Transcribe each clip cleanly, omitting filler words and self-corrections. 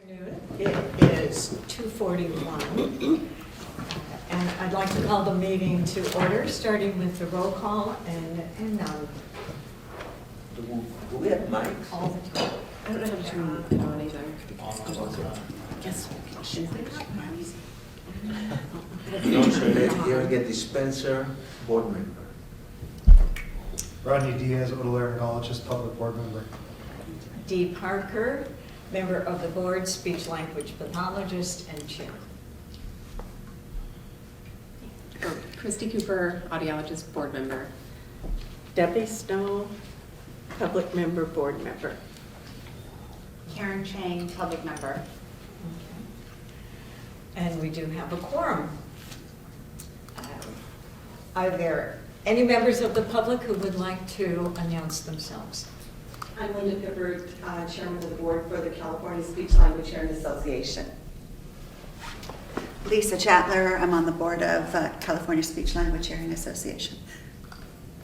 afternoon. It is 2:41. And I'd like to call the meeting to order, starting with the roll call and Do we have mics? all the time. I don't know how to turn it on either. Yes. Hearing a dispenser board member. Rodney Diaz, otolaryngologist, public board member. Dee Parker, member of the board, speech language pathologist and chair. Christy Cooper, audiologist, board member. Debbie Snow, public member, board member. Karen Chang, public member. And we do have a quorum. Are there any members of the public who would like to announce themselves? I'm Linda Pippert, Chairman of the Board for the California Speech Language Hearing Association. Lisa Chatler, I'm on the board of California Speech Language Hearing Association.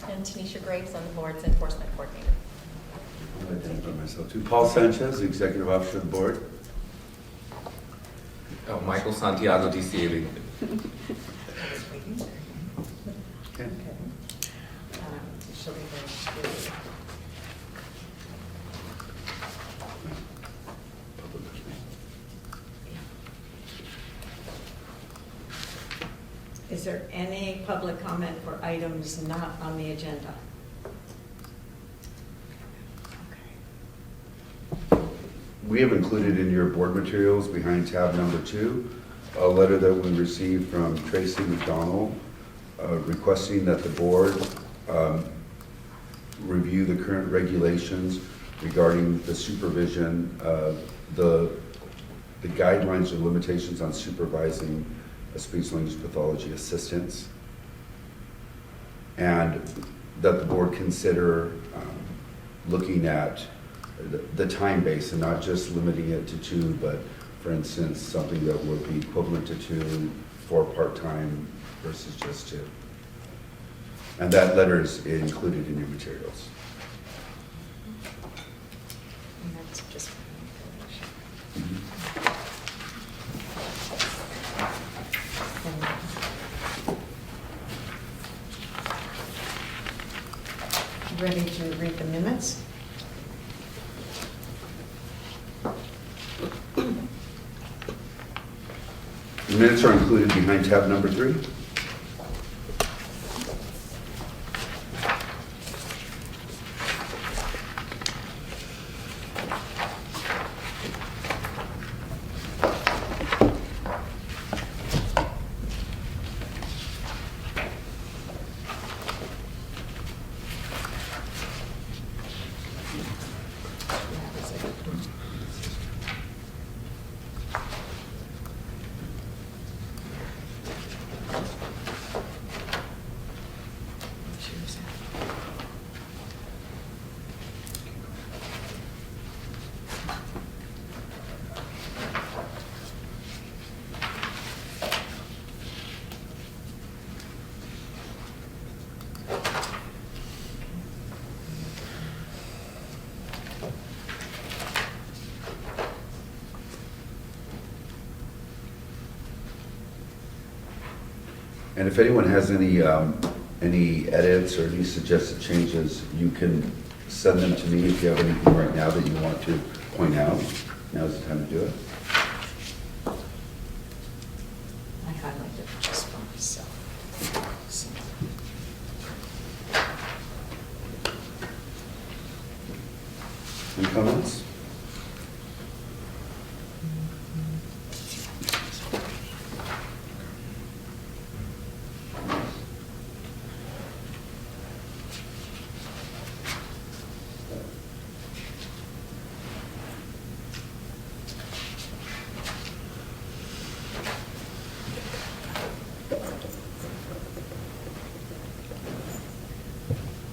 And Tanisha Graves on the board's enforcement coordinator. I'll identify myself too. Paul Sanchez, Executive Officer of the Board. Oh, Michael Santiago, DCA legal. Okay. Shall we go through? Is there any public comment for items not on the agenda? We have included in your board materials behind tab number 2, a letter that we received from Tracy McDonald requesting that the board review the current regulations regarding the supervision of the guidelines or limitations on supervising a speech language pathology assistants, and that the board consider looking at the time base and not just limiting it to 2, but for instance, something that would be equivalent to 2 for part-time versus just 2. And that letter is included in your materials. And that's just information. Ready to read the minutes? The minutes are included behind tab number 3. And if anyone has any edits or any suggested changes, you can send them to me if you have anything right now that you want to point out. Now's the time to do it. I highlighted just for myself. So, Any comments?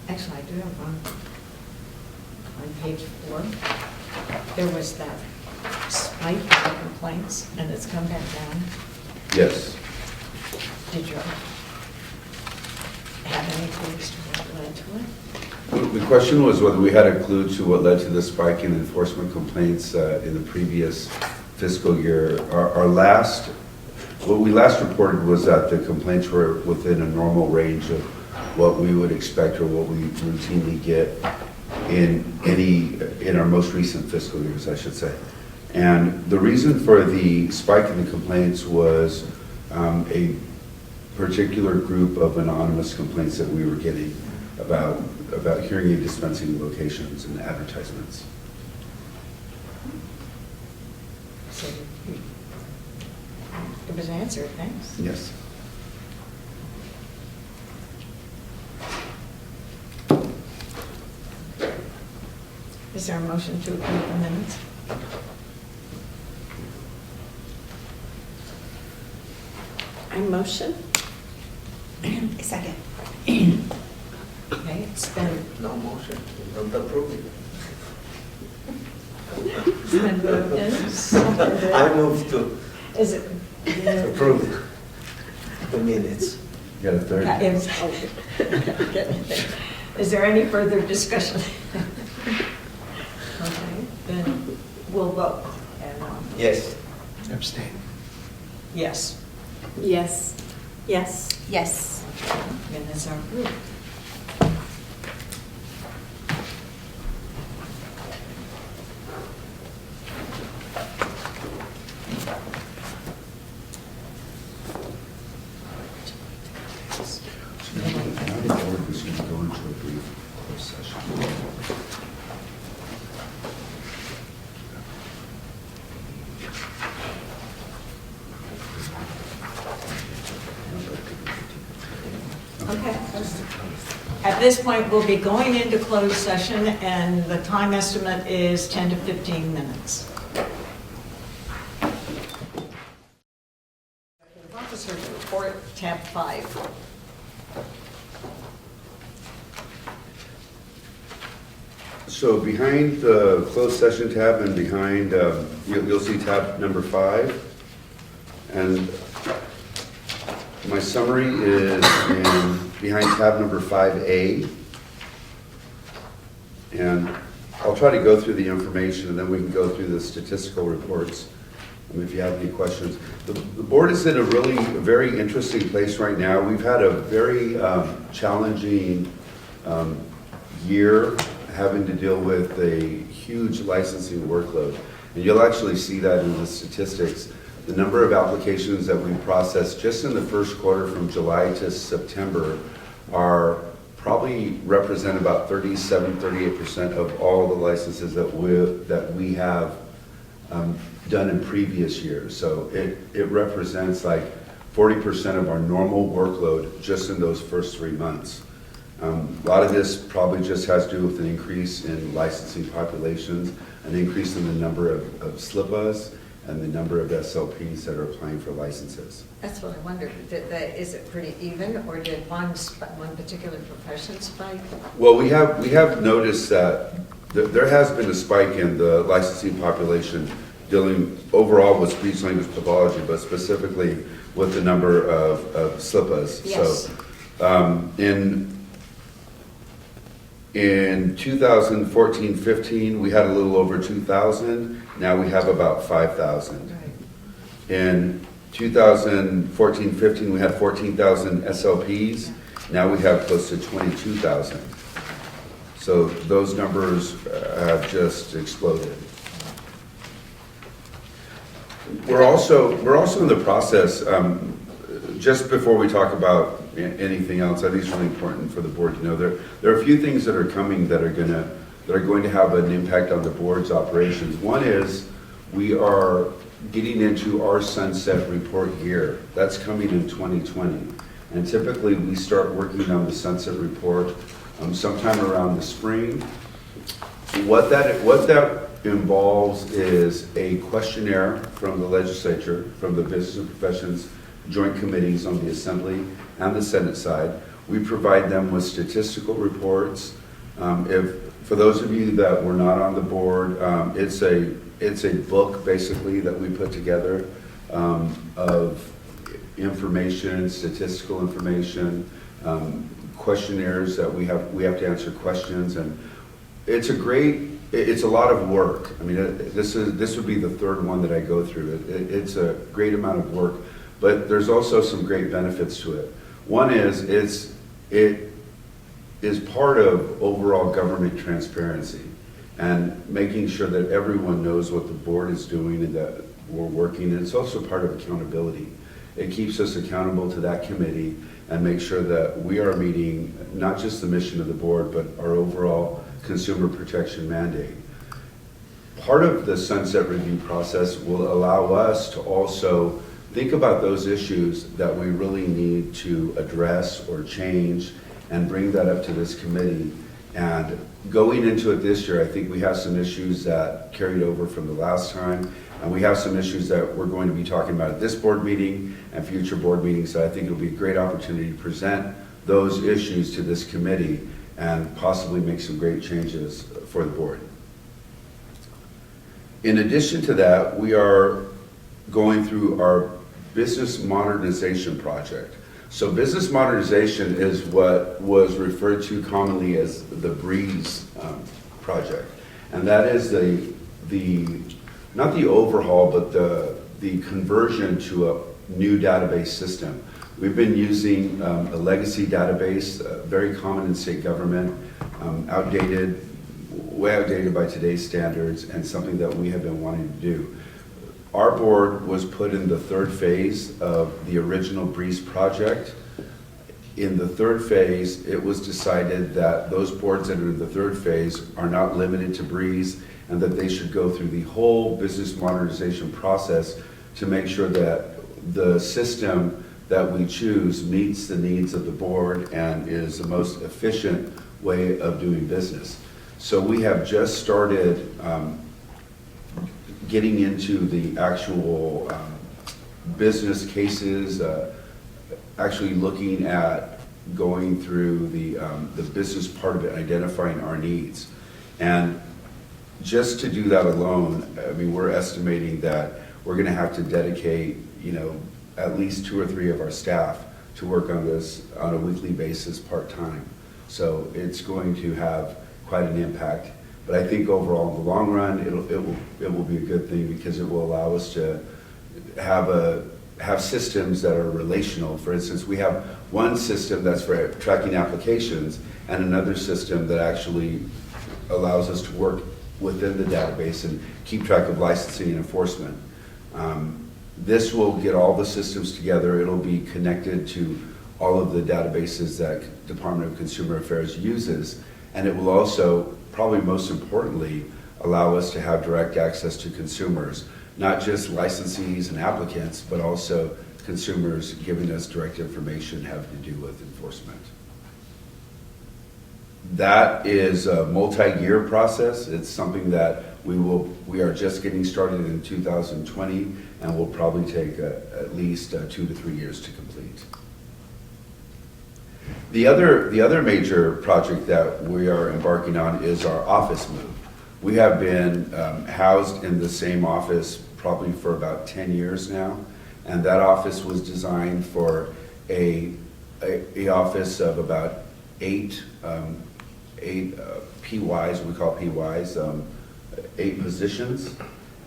Actually, I do have one. On page 4, there was that spike of complaints, and it's come back down. Yes. Did you have any clues to what led to it? The question was whether we had a clue to what led to the spike in enforcement complaints in the previous fiscal year. What we last reported was that the complaints were within a normal range of what we would expect or what we routinely get in our most recent fiscal years, I should say. And the reason for the spike in the complaints was a particular group of anonymous complaints that we were getting about hearing aid dispensing locations and advertisements. So, it was answered, thanks. Yes. Is there a motion to approve the minutes? I motion. Second. Okay, it's been, No motion, not approving. it's been moved and seconded. I move to Is it? approve the minutes. You got a third? Yeah, it was- okay. Is there any further discussion? Okay, then we'll vote. And, Yes. Abstain. yes, Yes. Yes. Yes. minutes are approved. So now the board is going to go into a brief closed session. Okay. At this point, we'll be going into closed session, and the time estimate is 10 to 15 minutes. Officer report, tab 5. So behind the closed session tab and behind, you'll see tab number 5. And my summary is behind tab number 5A. And I'll try to go through the information and then we can go through the statistical reports if you have any questions. The board is in a very interesting place right now. We've had a very challenging year having to deal with a huge licensing workload. And you'll actually see that in the statistics. The number of applications that we processed just in the first quarter from July to September are probably represent about 37-38% of all the licenses that we have done in previous years. So it represents like 40% of our normal workload just in those first 3 months. A lot of this probably just has to do with an increase in licensing populations, an increase in the number of SLPAs, and the number of SLPs that are applying for licenses. That's what I wondered. Is it pretty even, or did one particular profession spike? Well, we have noticed that there has been a spike in the licensing population dealing overall with speech language pathology, but specifically with the number of SLPAs. Yes. So in 2014-15, we had a little over 2,000. Now we have about 5,000. Right. In 2014-15, we had 14,000 SLPs. Now we have close to 22,000. So those numbers have just exploded. We're also in the process, just before we talk about anything else, I think it's really important for the board to know there are a few things that are coming that are going to have an impact on the board's operations. One is we are getting into our sunset report year. That's coming in 2020. And typically we start working on the sunset report sometime around the spring. What that involves is a questionnaire from the legislature, from the Business and Professions Joint Committees on the Assembly and the Senate side. We provide them with statistical reports. For those of you that were not on the board, it's a book basically that we put together of information, statistical information, questionnaires that we have to answer questions, and it's a great it's a lot of work. I mean, this would be the third one that I go through. It's a great amount of work, but there's also some great benefits to it. One is it is part of overall government transparency and making sure that everyone knows what the board is doing and that we're working. And it's also part of accountability. It keeps us accountable to that committee and make sure that we are meeting not just the mission of the board, but our overall consumer protection mandate. Part of the sunset review process will allow us to also think about those issues that we really need to address or change and bring that up to this committee. And going into it this year, I think we have some issues that carried over from the last time, and we have some issues that we're going to be talking about at this board meeting and future board meetings. So I think it'll be a great opportunity to present those issues to this committee and possibly make some great changes for the board. In addition to that, we are going through our business modernization project. So business modernization is what was referred to commonly as the BREEZE project. And that is not the overhaul, but the conversion to a new database system. We've been using a legacy database, very common in state government, outdated, way outdated by today's standards, and something that we have been wanting to do. Our board was put in the third phase of the original BREEZE project. In the third phase, it was decided that those boards that are in the third phase are not limited to BREEZE and that they should go through the whole business modernization process to make sure that the system that we choose meets the needs of the board and is the most efficient way of doing business. So we have just started getting into the actual business cases, actually looking at going through the business part of it, identifying our needs. And just to do that alone, I mean, we're estimating that we're going to have to dedicate, at least 2 or 3 of our staff to work on this on a weekly basis part-time. So it's going to have quite an impact. But I think overall, in the long run, it will be a good thing because it will allow us to have systems that are relational. For instance, we have one system that's for tracking applications and another system that actually allows us to work within the database and keep track of licensing and enforcement. This will get all the systems together. It'll be connected to all of the databases that Department of Consumer Affairs uses, and it will also, probably most importantly, allow us to have direct access to consumers, not just licensees and applicants, but also consumers giving us direct information having to do with enforcement. That is a multi-year process. It's something that we are just getting started in 2020 and will probably take at least 2 to 3 years to complete. The other major project that we are embarking on is our office move. We have been housed in the same office probably for about 10 years now, and that office was designed for a office of about 8 PYs, we call PYs, 8 positions.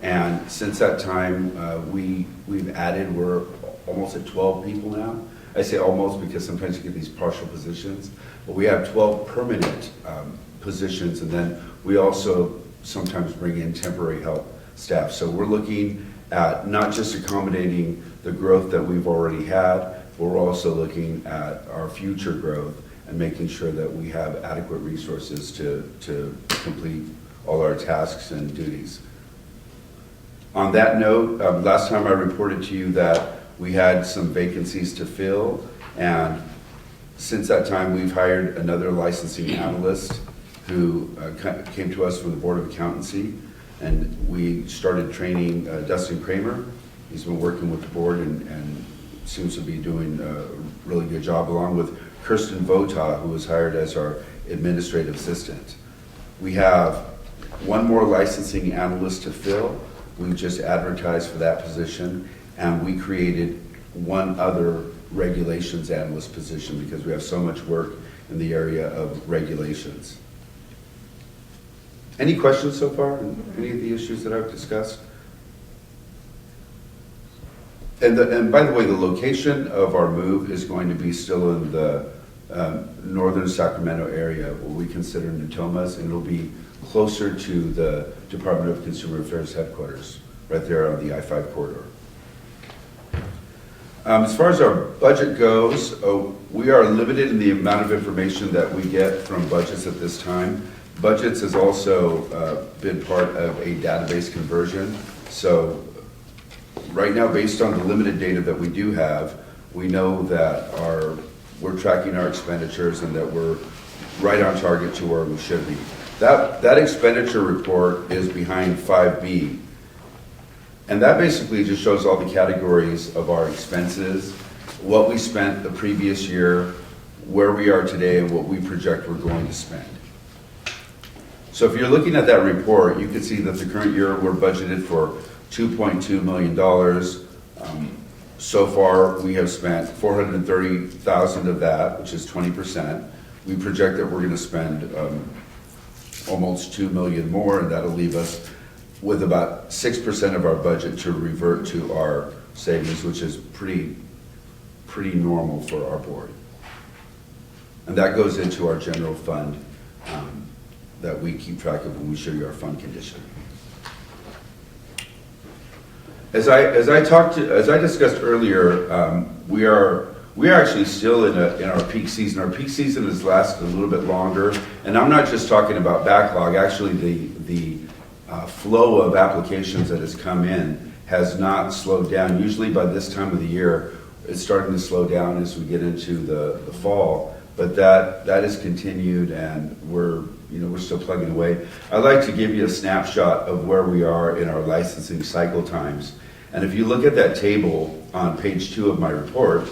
And since that time, we've added, we're almost at 12 people now. I say almost because sometimes you get these partial positions, but we have 12 permanent positions, and then we also sometimes bring in temporary help staff. So we're looking at not just accommodating the growth that we've already had, but we're also looking at our future growth and making sure that we have adequate resources to complete all our tasks and duties. On that note, last time I reported to you that we had some vacancies to fill, and since that time we've hired another licensing analyst who came to us from the Board of Accountancy, and we started training Dustin Kramer. He's been working with the board and seems to be doing a really good job, along with Kirsten Vota, who was hired as our administrative assistant. We have one more licensing analyst to fill. We just advertised for that position, and we created one other regulations analyst position because we have so much work in the area of regulations. Any questions so far on any of the issues that I've discussed? And by the way, the location of our move is going to be still in the northern Sacramento area, what we consider Natomas, and it'll be closer to the Department of Consumer Affairs headquarters, right there on the I-5 corridor. As far as our budget goes, we are limited in the amount of information that we get from budgets at this time. Budgets has also been part of a database conversion. So right now, based on the limited data that we do have, we know that we're tracking our expenditures and that we're right on target to where we should be. That expenditure report is behind 5B. And that basically just shows all the categories of our expenses, what we spent the previous year, where we are today, and what we project we're going to spend. So if you're looking at that report, you can see that the current year we're budgeted for $2.2 million. So far, we have spent $430,000 of that, which is 20%. We project that we're going to spend almost $2 million more, and that'll leave us with about 6% of our budget to revert to our savings, which is pretty normal for our board. And that goes into our general fund that we keep track of when we show you our fund condition. As I discussed earlier, we are actually still in our peak season. Our peak season has lasted a little bit longer, and I'm not just talking about backlog. Actually, the flow of applications that has come in has not slowed down. Usually by this time of the year, it's starting to slow down as we get into the fall, but that has continued, and we're still plugging away. I'd like to give you a snapshot of where we are in our licensing cycle times. And if you look at that table on page 2 of my report,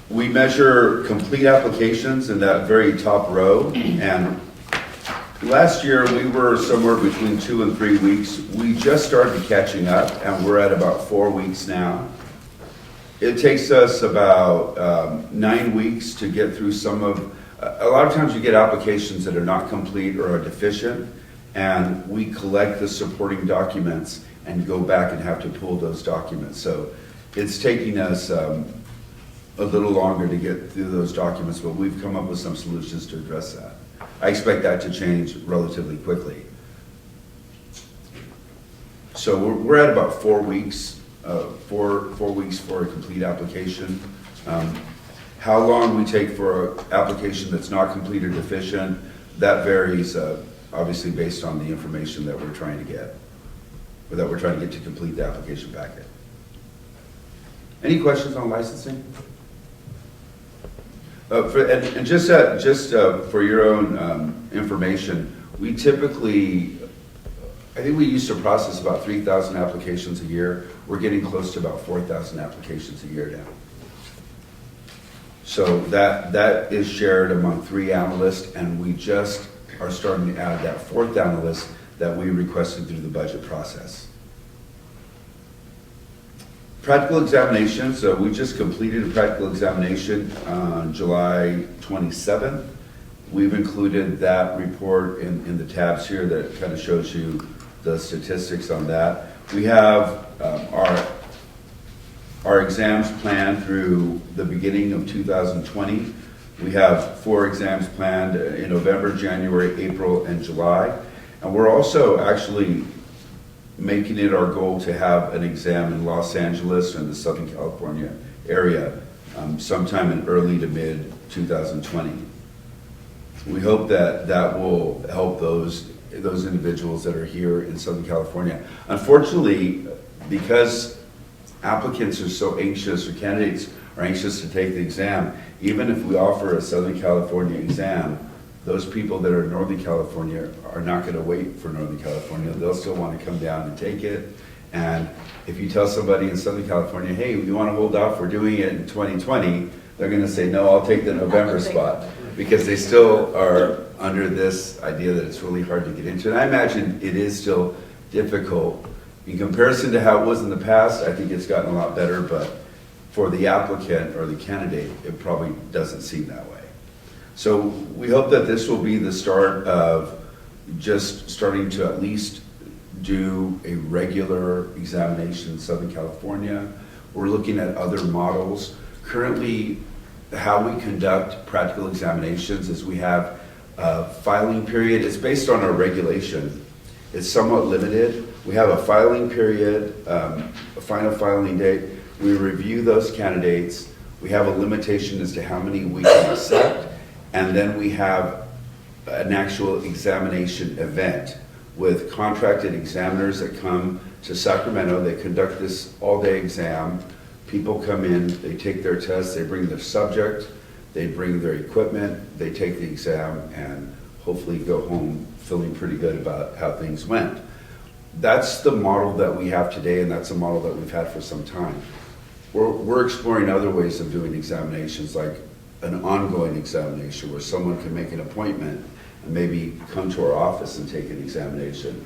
we measure complete applications in that very top row, and last year we were somewhere between 2 and 3 weeks. We just started catching up, and we're at about 4 weeks now. It takes us about 9 weeks to get through a lot of times you get applications that are not complete or are deficient, and we collect the supporting documents and go back and have to pull those documents. So it's taking us a little longer to get through those documents, but we've come up with some solutions to address that. I expect that to change relatively quickly. So we're at about 4 weeks, 4 weeks for a complete application. How long we take for an application that's not complete or deficient, that varies obviously based on the information that we're trying to get, or that we're trying to get to complete the application packet. Any questions on licensing? Just for your own information, we typically, I think we used to process about 3,000 applications a year. We're getting close to about 4,000 applications a year now. So that is shared among 3 analysts, and we just are starting to add that 4th analyst that we requested through the budget process. Practical examinations, so we just completed a practical examination on July 27th. We've included that report in the tabs here that kind of shows you the statistics on that. We have our exams planned through the beginning of 2020. We have 4 exams planned in November, January, April, and July. And we're also actually making it our goal to have an exam in Los Angeles and the Southern California area sometime in early to mid 2020. We hope that will help those individuals that are here in Southern California. Unfortunately, because applicants are so anxious, or candidates are anxious to take the exam, even if we offer a Southern California exam, those people that are in Northern California are not going to wait for Northern California. They'll still want to come down and take it. And if you tell somebody in Southern California, hey, you want to hold off, we're doing it in 2020, they're going to say, no, I'll take the November spot, because they still are under this idea that it's really hard to get into. And I imagine it is still difficult. In comparison to how it was in the past, I think it's gotten a lot better, but for the applicant or the candidate, it probably doesn't seem that way. So we hope that this will be the start of just starting to at least do a regular examination in Southern California. We're looking at other models. Currently, how we conduct practical examinations is we have a filing period. It's based on our regulation. It's somewhat limited. We have a filing period, a final filing date. We review those candidates. We have a limitation as to how many we can accept. And then we have an actual examination event with contracted examiners that come to Sacramento. They conduct this all-day exam. People come in, they take their tests, they bring their subject, they bring their equipment, they take the exam, and hopefully go home feeling pretty good about how things went. That's the model that we have today, and that's a model that we've had for some time. We're exploring other ways of doing examinations, like an ongoing examination where someone can make an appointment and maybe come to our office and take an examination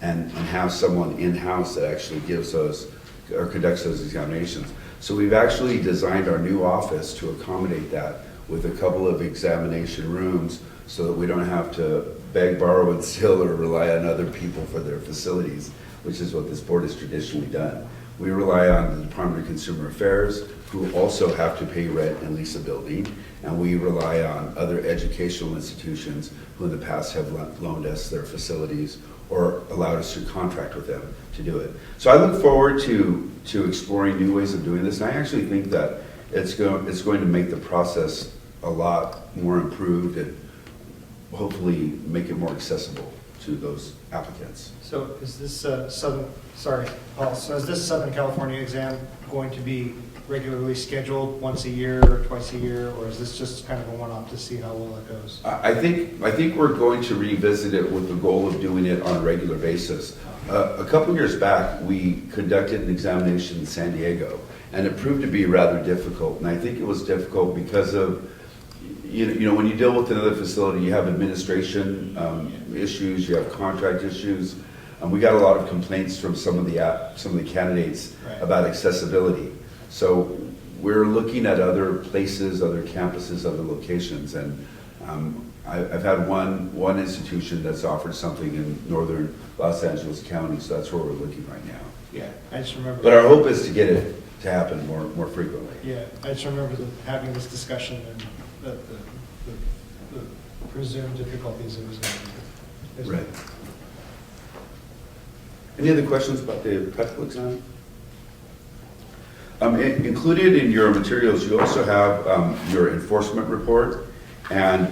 and have someone in-house that actually gives those or conducts those examinations. So we've actually designed our new office to accommodate that with a couple of examination rooms so that we don't have to beg, borrow, and steal or rely on other people for their facilities, which is what this board has traditionally done. We rely on the Department of Consumer Affairs, who also have to pay rent and lease a building, and we rely on other educational institutions who in the past have loaned us their facilities or allowed us to contract with them to do it. So I look forward to exploring new ways of doing this, and I actually think that it's going to make the process a lot more improved and hopefully make it more accessible to those applicants. So is this so is this Southern California exam going to be regularly scheduled once a year or twice a year, or is this just kind of a one-off to see how well it goes? I think we're going to revisit it with the goal of doing it on a regular basis. A couple years back, we conducted an examination in San Diego, and it proved to be rather difficult. And I think it was difficult because of, you know, when you deal with another facility, you have administration issues, you have contract issues, and we got a lot of complaints from some of the candidates about accessibility. So we're looking at other places, other campuses, other locations, and I've had one institution that's offered something in northern Los Angeles County, so that's where we're looking right now. Yeah, I just remember. But our hope is to get it to happen more frequently. Yeah, I just remember having this discussion and the presumed difficulties it was going to be. Right. Any other questions about the practical exam? Included in your materials, you also have your enforcement report, and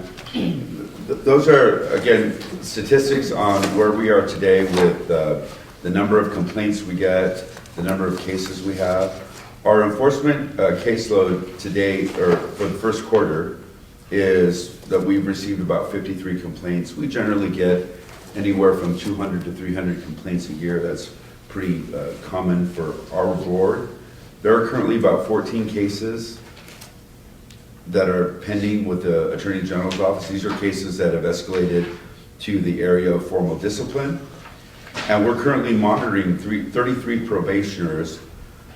those are, again, statistics on where we are today with the number of complaints we get, the number of cases we have. Our enforcement caseload today, or for the first quarter, is that we've received about 53 complaints. We generally get anywhere from 200 to 300 complaints a year. That's pretty common for our board. There are currently about 14 cases that are pending with the Attorney General's office. These are cases that have escalated to the area of formal discipline. And we're currently monitoring 33 probationers.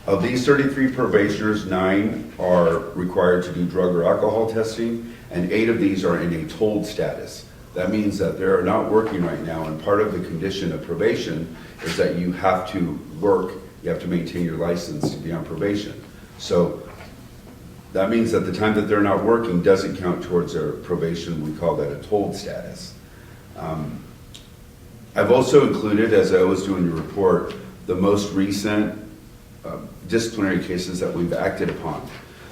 Of these 33 probationers, 9 are required to do drug or alcohol testing, and 8 of these are in a tolled status. That means that they're not working right now, and part of the condition of probation is that you have to work, you have to maintain your license to be on probation. So that means that the time that they're not working doesn't count towards their probation. We call that a tolled status. I've also included, as I always do in your report, the most recent disciplinary cases that we've acted upon.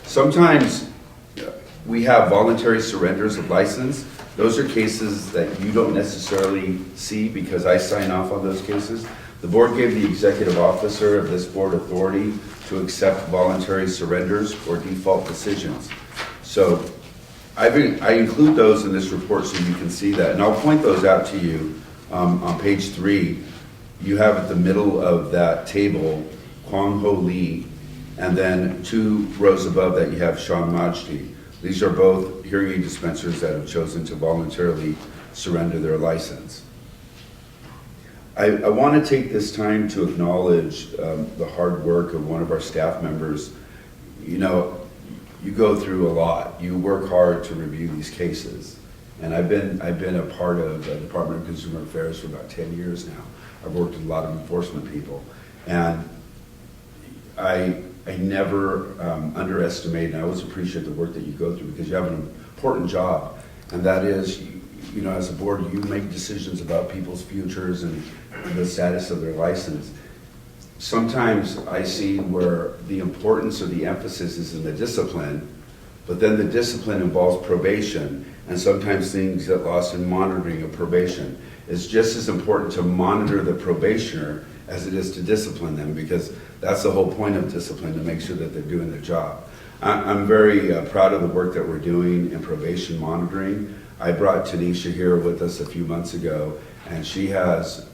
Sometimes we have voluntary surrenders of license. Those are cases that you don't necessarily see because I sign off on those cases. The board gave the executive officer of this board authority to accept voluntary surrenders or default decisions. So I include those in this report so you can see that. And I'll point those out to you on page 3. You have at the middle of that table Kwang Ho Lee, and then 2 rows above that you have Sean Majdi. These are both hearing aid dispensers that have chosen to voluntarily surrender their license. I want to take this time to acknowledge the hard work of one of our staff members. You know, you go through a lot. You work hard to review these cases. And I've been a part of the Department of Consumer Affairs for about 10 years now. I've worked with a lot of enforcement people. And I never underestimate, and I always appreciate the work that you go through, because you have an important job. And that is, you know, as a board, you make decisions about people's futures and the status of their license. Sometimes I see where the importance or the emphasis is in the discipline, but then the discipline involves probation, and sometimes things get lost in monitoring of probation. It's just as important to monitor the probationer as it is to discipline them, because that's the whole point of discipline, to make sure that they're doing their job. I'm very proud of the work that we're doing in probation monitoring. I brought Tanisha here with us a few months ago, and she has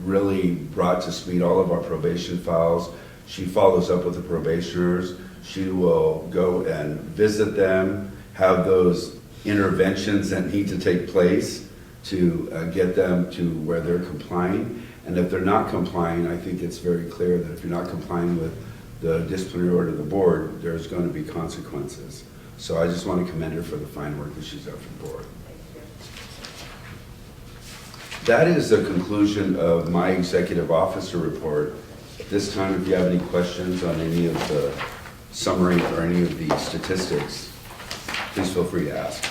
really brought to speed all of our probation files. She follows up with the probationers. She will go and visit them, have those interventions that need to take place to get them to where they're complying. And if they're not complying, I think it's very clear that if you're not complying with the disciplinary order of the board, there's going to be consequences. So I just want to commend her for the fine work that she's done for the board. That is the conclusion of my executive officer report. At this time, if you have any questions on any of the summary or any of the statistics, please feel free to ask.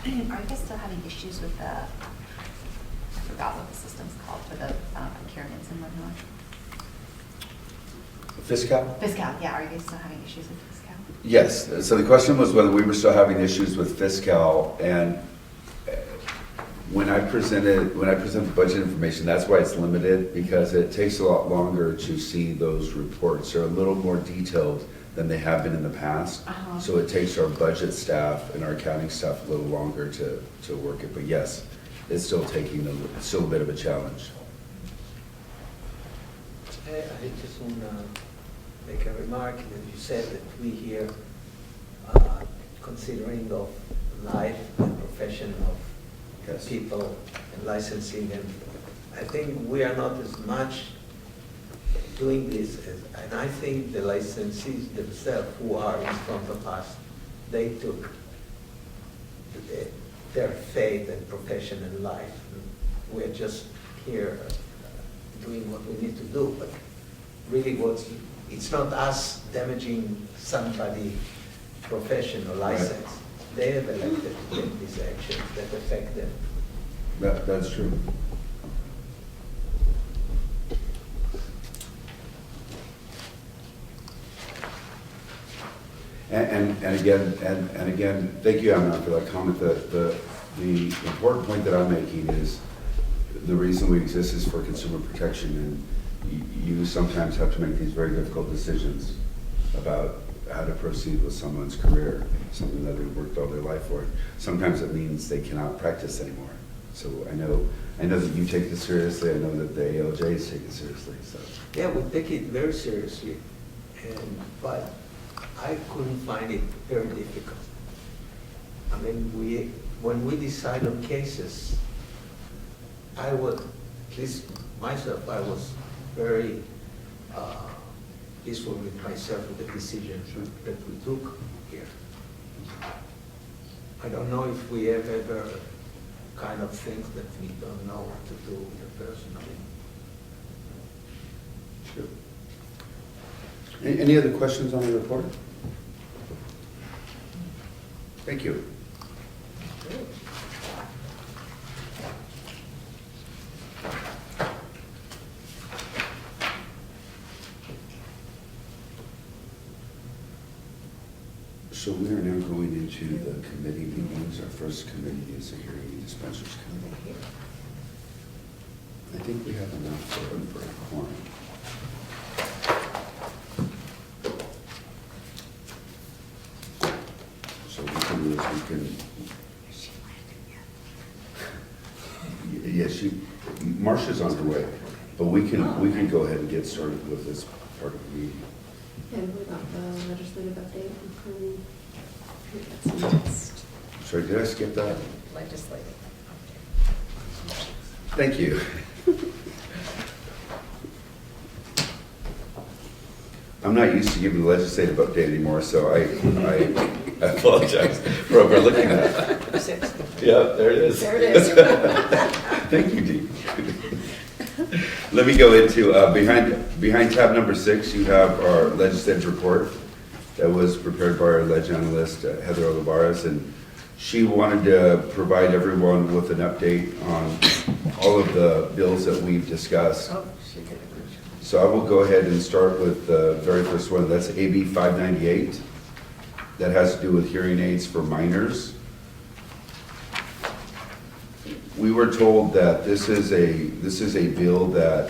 Are you guys still having issues with the, I forgot what the system's called, for the procurements and whatnot? Fiscal? Fiscal, yeah, are you guys still having issues with Fiscal? Yes, so the question was whether we were still having issues with Fiscal, and when I present the budget information, that's why it's limited, because it takes a lot longer to see those reports. They're a little more detailed than they have been in the past. So it takes our budget staff and our accounting staff a little longer to work it, but yes, it's still still a bit of a challenge. I just want to make a remark that you said that we here, considering of life and profession of Yes. people and licensing, and I think we are not as much doing this, and I think the licensees themselves who are in front of us, they took their faith and profession and life. We're just here doing what we need to do, but really it's not us damaging somebody's profession or license. Right. They have elected to take these actions that affect them. That's true. And again, thank you, Amnon, for that comment. The important point that I'm making is the reason we exist is for consumer protection, and you sometimes have to make these very difficult decisions about how to proceed with someone's career, something that they've worked all their life for. Sometimes it means they cannot practice anymore. So I know that you take this seriously. I know that the ALJs take it seriously. So Yeah, we take it very seriously, but I couldn't find it very difficult. I mean, when we decide on cases, I would, at least myself, I was very peaceful with myself with the decision that we took here. I don't know if we have ever kind of things that we don't know what to do with the person. Sure. Any other questions on the report? Thank you. So we are now going into the committee meetings. Our first committee is the Hearing and Dispensers Committee. I think we have enough for a quorum. So we can do is yes, Marcia's on her way, but we can go ahead and get started with this part of the meeting. And we got the legislative update from, that's next. Sorry, did I skip that? Legislative. Thank you. not used to giving the legislative update anymore, so I apologize for overlooking that. 6. Yeah, there it is. There it is. Thank you, Dee. Let me go into, behind tab number 6, you have our legislative report that was prepared by our leg analyst, Heather Olivares, and she wanted to provide everyone with an update on all of the bills that we've discussed. Oh, she did a good job. So I will go ahead and start with the very first one. That's AB 598. That has to do with hearing aids for minors. We were told that this is a bill that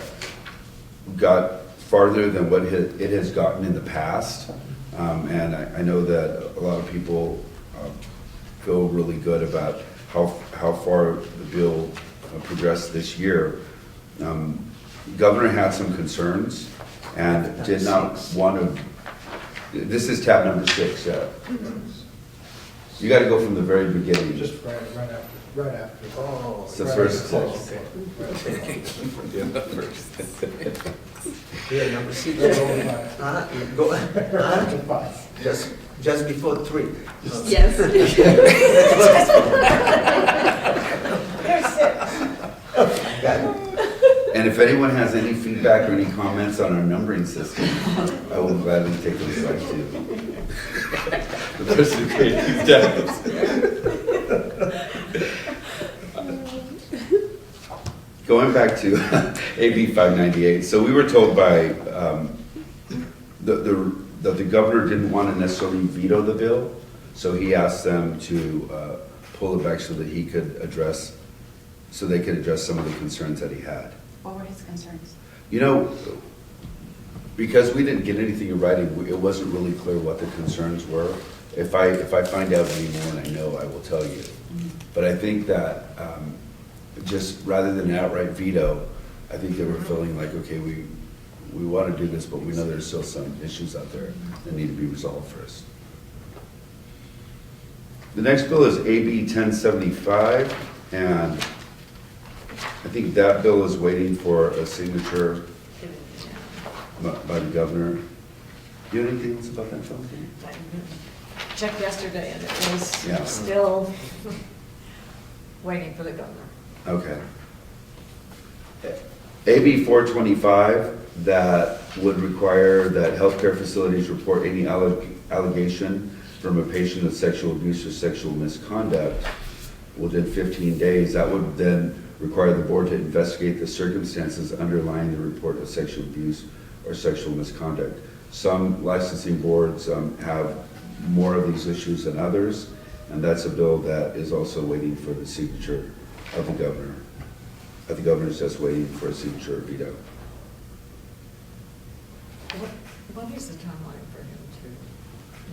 got farther than what it has gotten in the past. And I know that a lot of people feel really good about how far the bill progressed this year. Governor had some concerns and did not want to, this is tab number 6, yeah. You got to go from the very beginning. Just right after. Oh. It's the first six. Okay. Yeah, number 6. Go, After 5. just before 3. Yes. Got it. And if anyone has any feedback or any comments on our numbering system, I will gladly take those back to you. The person who created these tabs. Going back to AB 598, so we were told by that the governor didn't want to necessarily veto the bill, so he asked them to pull it back so that he could address, so they could address some of the concerns that he had. What were his concerns? You know, because we didn't get anything in writing, it wasn't really clear what the concerns were. If I find out any more and I know, I will tell you. But I think that just rather than an outright veto, I think they were feeling like, okay, we want to do this, but we know there's still some issues out there that need to be resolved first. The next bill is AB 1075, and I think that bill is waiting for a signature by the governor. Do you know anything else about that, Phil? Checked yesterday and it was Yeah. still waiting for the governor. Okay. AB 425, that would require that healthcare facilities report any allegation from a patient of sexual abuse or sexual misconduct within 15 days. That would then require the board to investigate the circumstances underlying the report of sexual abuse or sexual misconduct. Some licensing boards have more of these issues than others, and that's a bill that is also waiting for the signature of the governor. The governor's just waiting for a signature or veto. What is the timeline for him to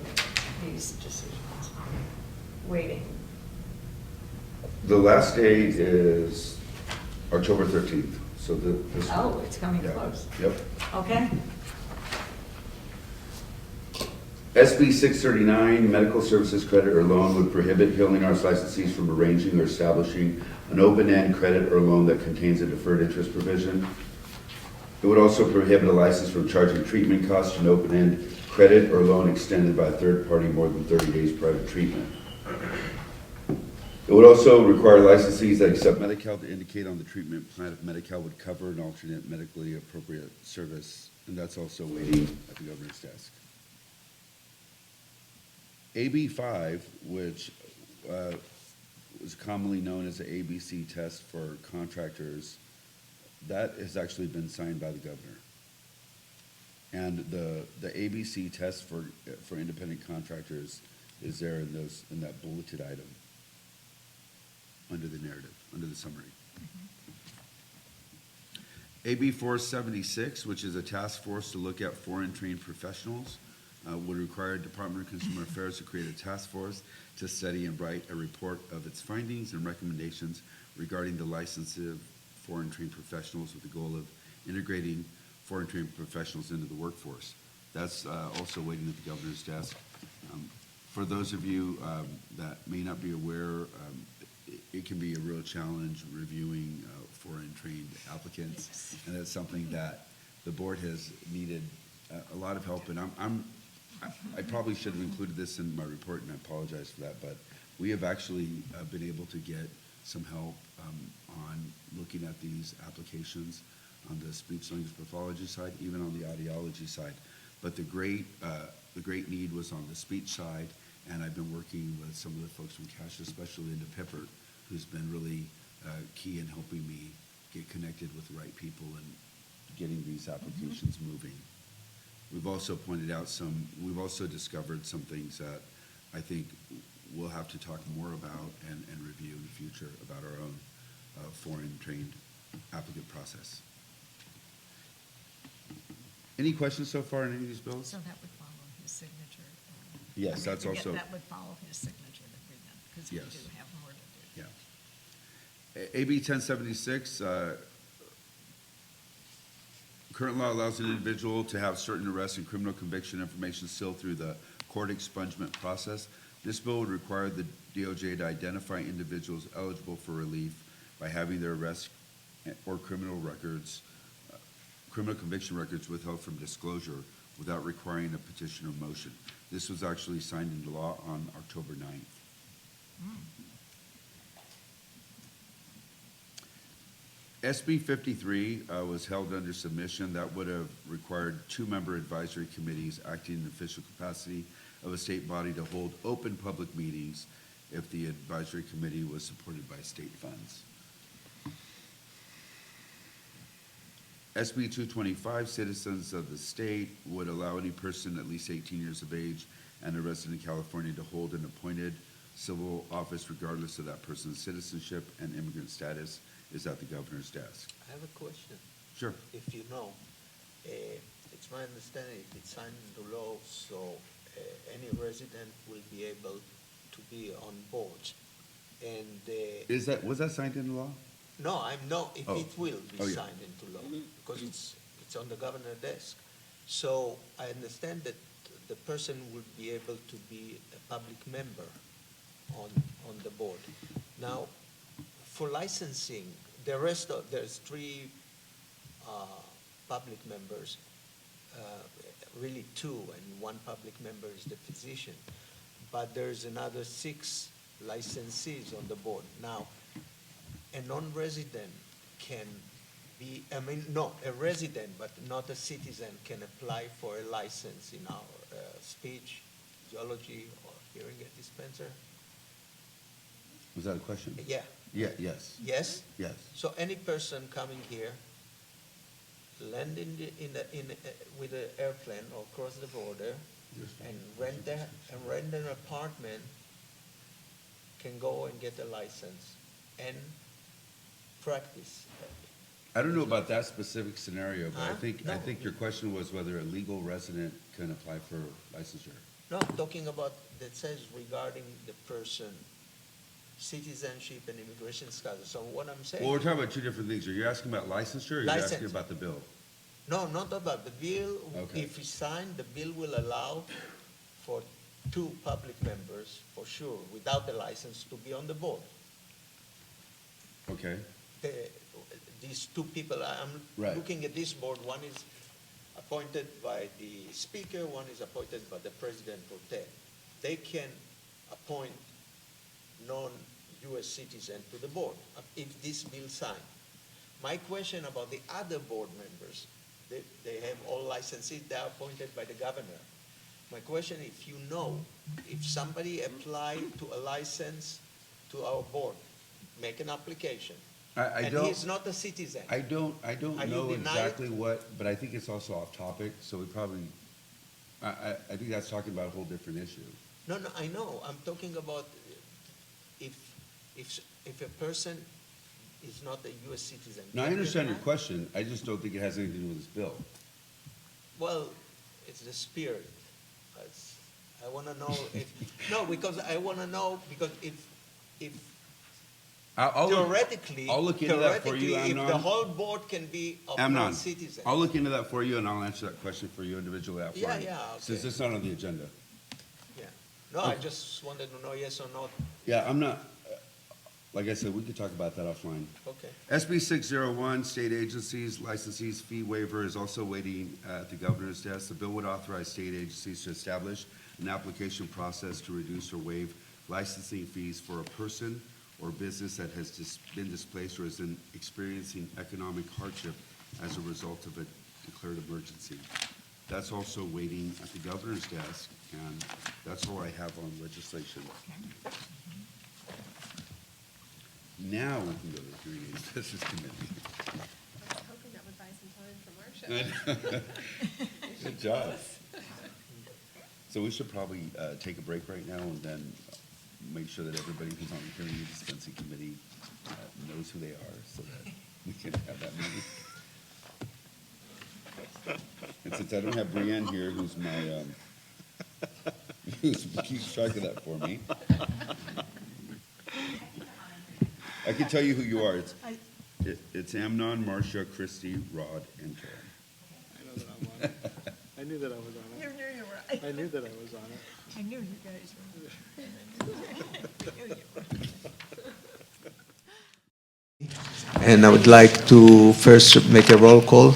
make these decisions? Waiting. The last date is October 13th, so this. Oh, it's coming Yeah. close. Yep. Okay. SB 639, medical services credit or loan would prohibit Healing Arts licensees from arranging or establishing an open-end credit or loan that contains a deferred interest provision. It would also prohibit a license from charging treatment costs to an open-end credit or loan extended by a third party more than 30 days prior to treatment. It would also require licensees that accept Medi-Cal to indicate on the treatment plan if Medi-Cal would cover an alternate medically appropriate service, and that's also waiting at the governor's desk. AB 5, which was commonly known as the ABC test for contractors, that has actually been signed by the governor. And the ABC test for independent contractors is there in that bulleted item under the narrative, under the summary. AB 476, which is a task force to look at foreign trained professionals, would require Department of Consumer Affairs to create a task force to study and write a report of its findings and recommendations regarding the license of foreign trained professionals with the goal of integrating foreign trained professionals into the workforce. That's also waiting at the governor's desk. For those of you that may not be aware, it can be a real challenge reviewing foreign trained applicants, and that's something that the board has needed a lot of help, and I probably should have included this in my report, and I apologize for that, but we have actually been able to get some help on looking at these applications on the speech language pathology side, even on the audiology side. But the great need was on the speech side, and I've been working with some of the folks from Cash, especially Linda Pippert, who's been really key in helping me get connected with the right people and getting these applications moving. We've also we've also discovered some things that I think we'll have to talk more about and review in the future about our own foreign trained applicant process. Any questions so far on any of these bills? So that would follow his signature. Yes, that's also. That would follow his signature agreement, because we Yes. do have more to do. Yeah. AB 1076, current law allows an individual to have certain arrest and criminal conviction information sealed through the court expungement process. This bill would require the DOJ to identify individuals eligible for relief by having their arrest or criminal conviction records withheld from disclosure without requiring a petition or motion. This was actually signed into law on October 9th. SB 53 was held under submission. That would have required 2-member advisory committees acting in official capacity of a state body to hold open public meetings if the advisory committee was supported by state funds. SB 225, citizens of the state would allow any person at least 18 years of age and a resident in California to hold an appointed civil office regardless of that person's citizenship and immigrant status is at the governor's desk. I have a question. Sure. If you know, it's my understanding if it's signed into law, so any resident will be able to be on board. And Was that signed into law? no, I'm not. If Oh. it will be Oh, yeah. signed into law, because it's on the governor's desk. So I understand that the person will be able to be a public member on the board. Now, for licensing, there's 3 public members, really 2, and 1 public member is the physician. But there's another 6 licensees on the board. Now, a non-resident can be, a resident but not a citizen can apply for a license in our speech, audiology, or hearing aid dispenser. Was that a question? Yeah. Yeah, yes, Yes? yes. So any person coming here, land with an airplane or cross the border and rent an apartment can go and get a license and practice. I don't know about that specific scenario, but I Huh? think No. your question was whether a legal resident can apply for licensure. No, I'm talking about, that says regarding the person, citizenship and immigration status. So what I'm saying. Well, we're talking about 2 different things. Are you asking about licensure or are you asking License. about the bill? No, not about the bill. Okay. If we sign, the bill will allow for 2 public members, for sure, without the license, to be on the board. Okay. These 2 people, I'm Right. looking at this board, one is appointed by the speaker, one is appointed by the president pro tem. They can appoint non-US citizen to the board if this bill signed. My question about the other board members, they have all licenses, they are appointed by the governor. My question, if you know, if somebody applied to a license to our board, make an application, I and don't. he's not a citizen. I don't Are you know denied? exactly what, but I think it's also off topic, so we probably, I think that's talking about a whole different issue. No, I know. I'm talking about if a person is not a U.S. citizen. Now, I can you understand your deny? question, I just don't think it has anything to do with this bill. Well, it's the spirit. I want to know if, no, because I want to know, because if I'll look- theoretically, I'll look into that for you, if the Amnon. whole board can be of Amnon, non-citizens. I'll look into that for you and I'll answer that question for you individually after. Yeah, okay. Since it's not on the agenda. Yeah. No, I Okay. just wanted to know yes or no. Yeah, I'm not, like I said, we could talk about that offline. Okay. SB 601, state agencies, licensees fee waiver is also waiting at the governor's desk. The bill would authorize state agencies to establish an application process to reduce or waive licensing fees for a person or business that has been displaced or is experiencing economic hardship as a result of a declared emergency. That's also waiting at the governor's desk, and that's all I have on legislation. Now we can go to the Hearing Aids Business Committee. I was hoping that would buy some time from our show. Good job. So we should probably take a break right now and then make sure that everybody who's on the Hearing Aid Dispensing Committee knows who they are so that we can have that meeting. And since I don't have Brienne here, who's my, who keeps track of that for me, I can tell you who you are. It's Amnon, Marcia, Christy, Rod, and Karen. I know that I'm on it. I knew that I was on it. You knew you were. I knew that I was on it. I knew you guys were. And I would like to first make a roll call.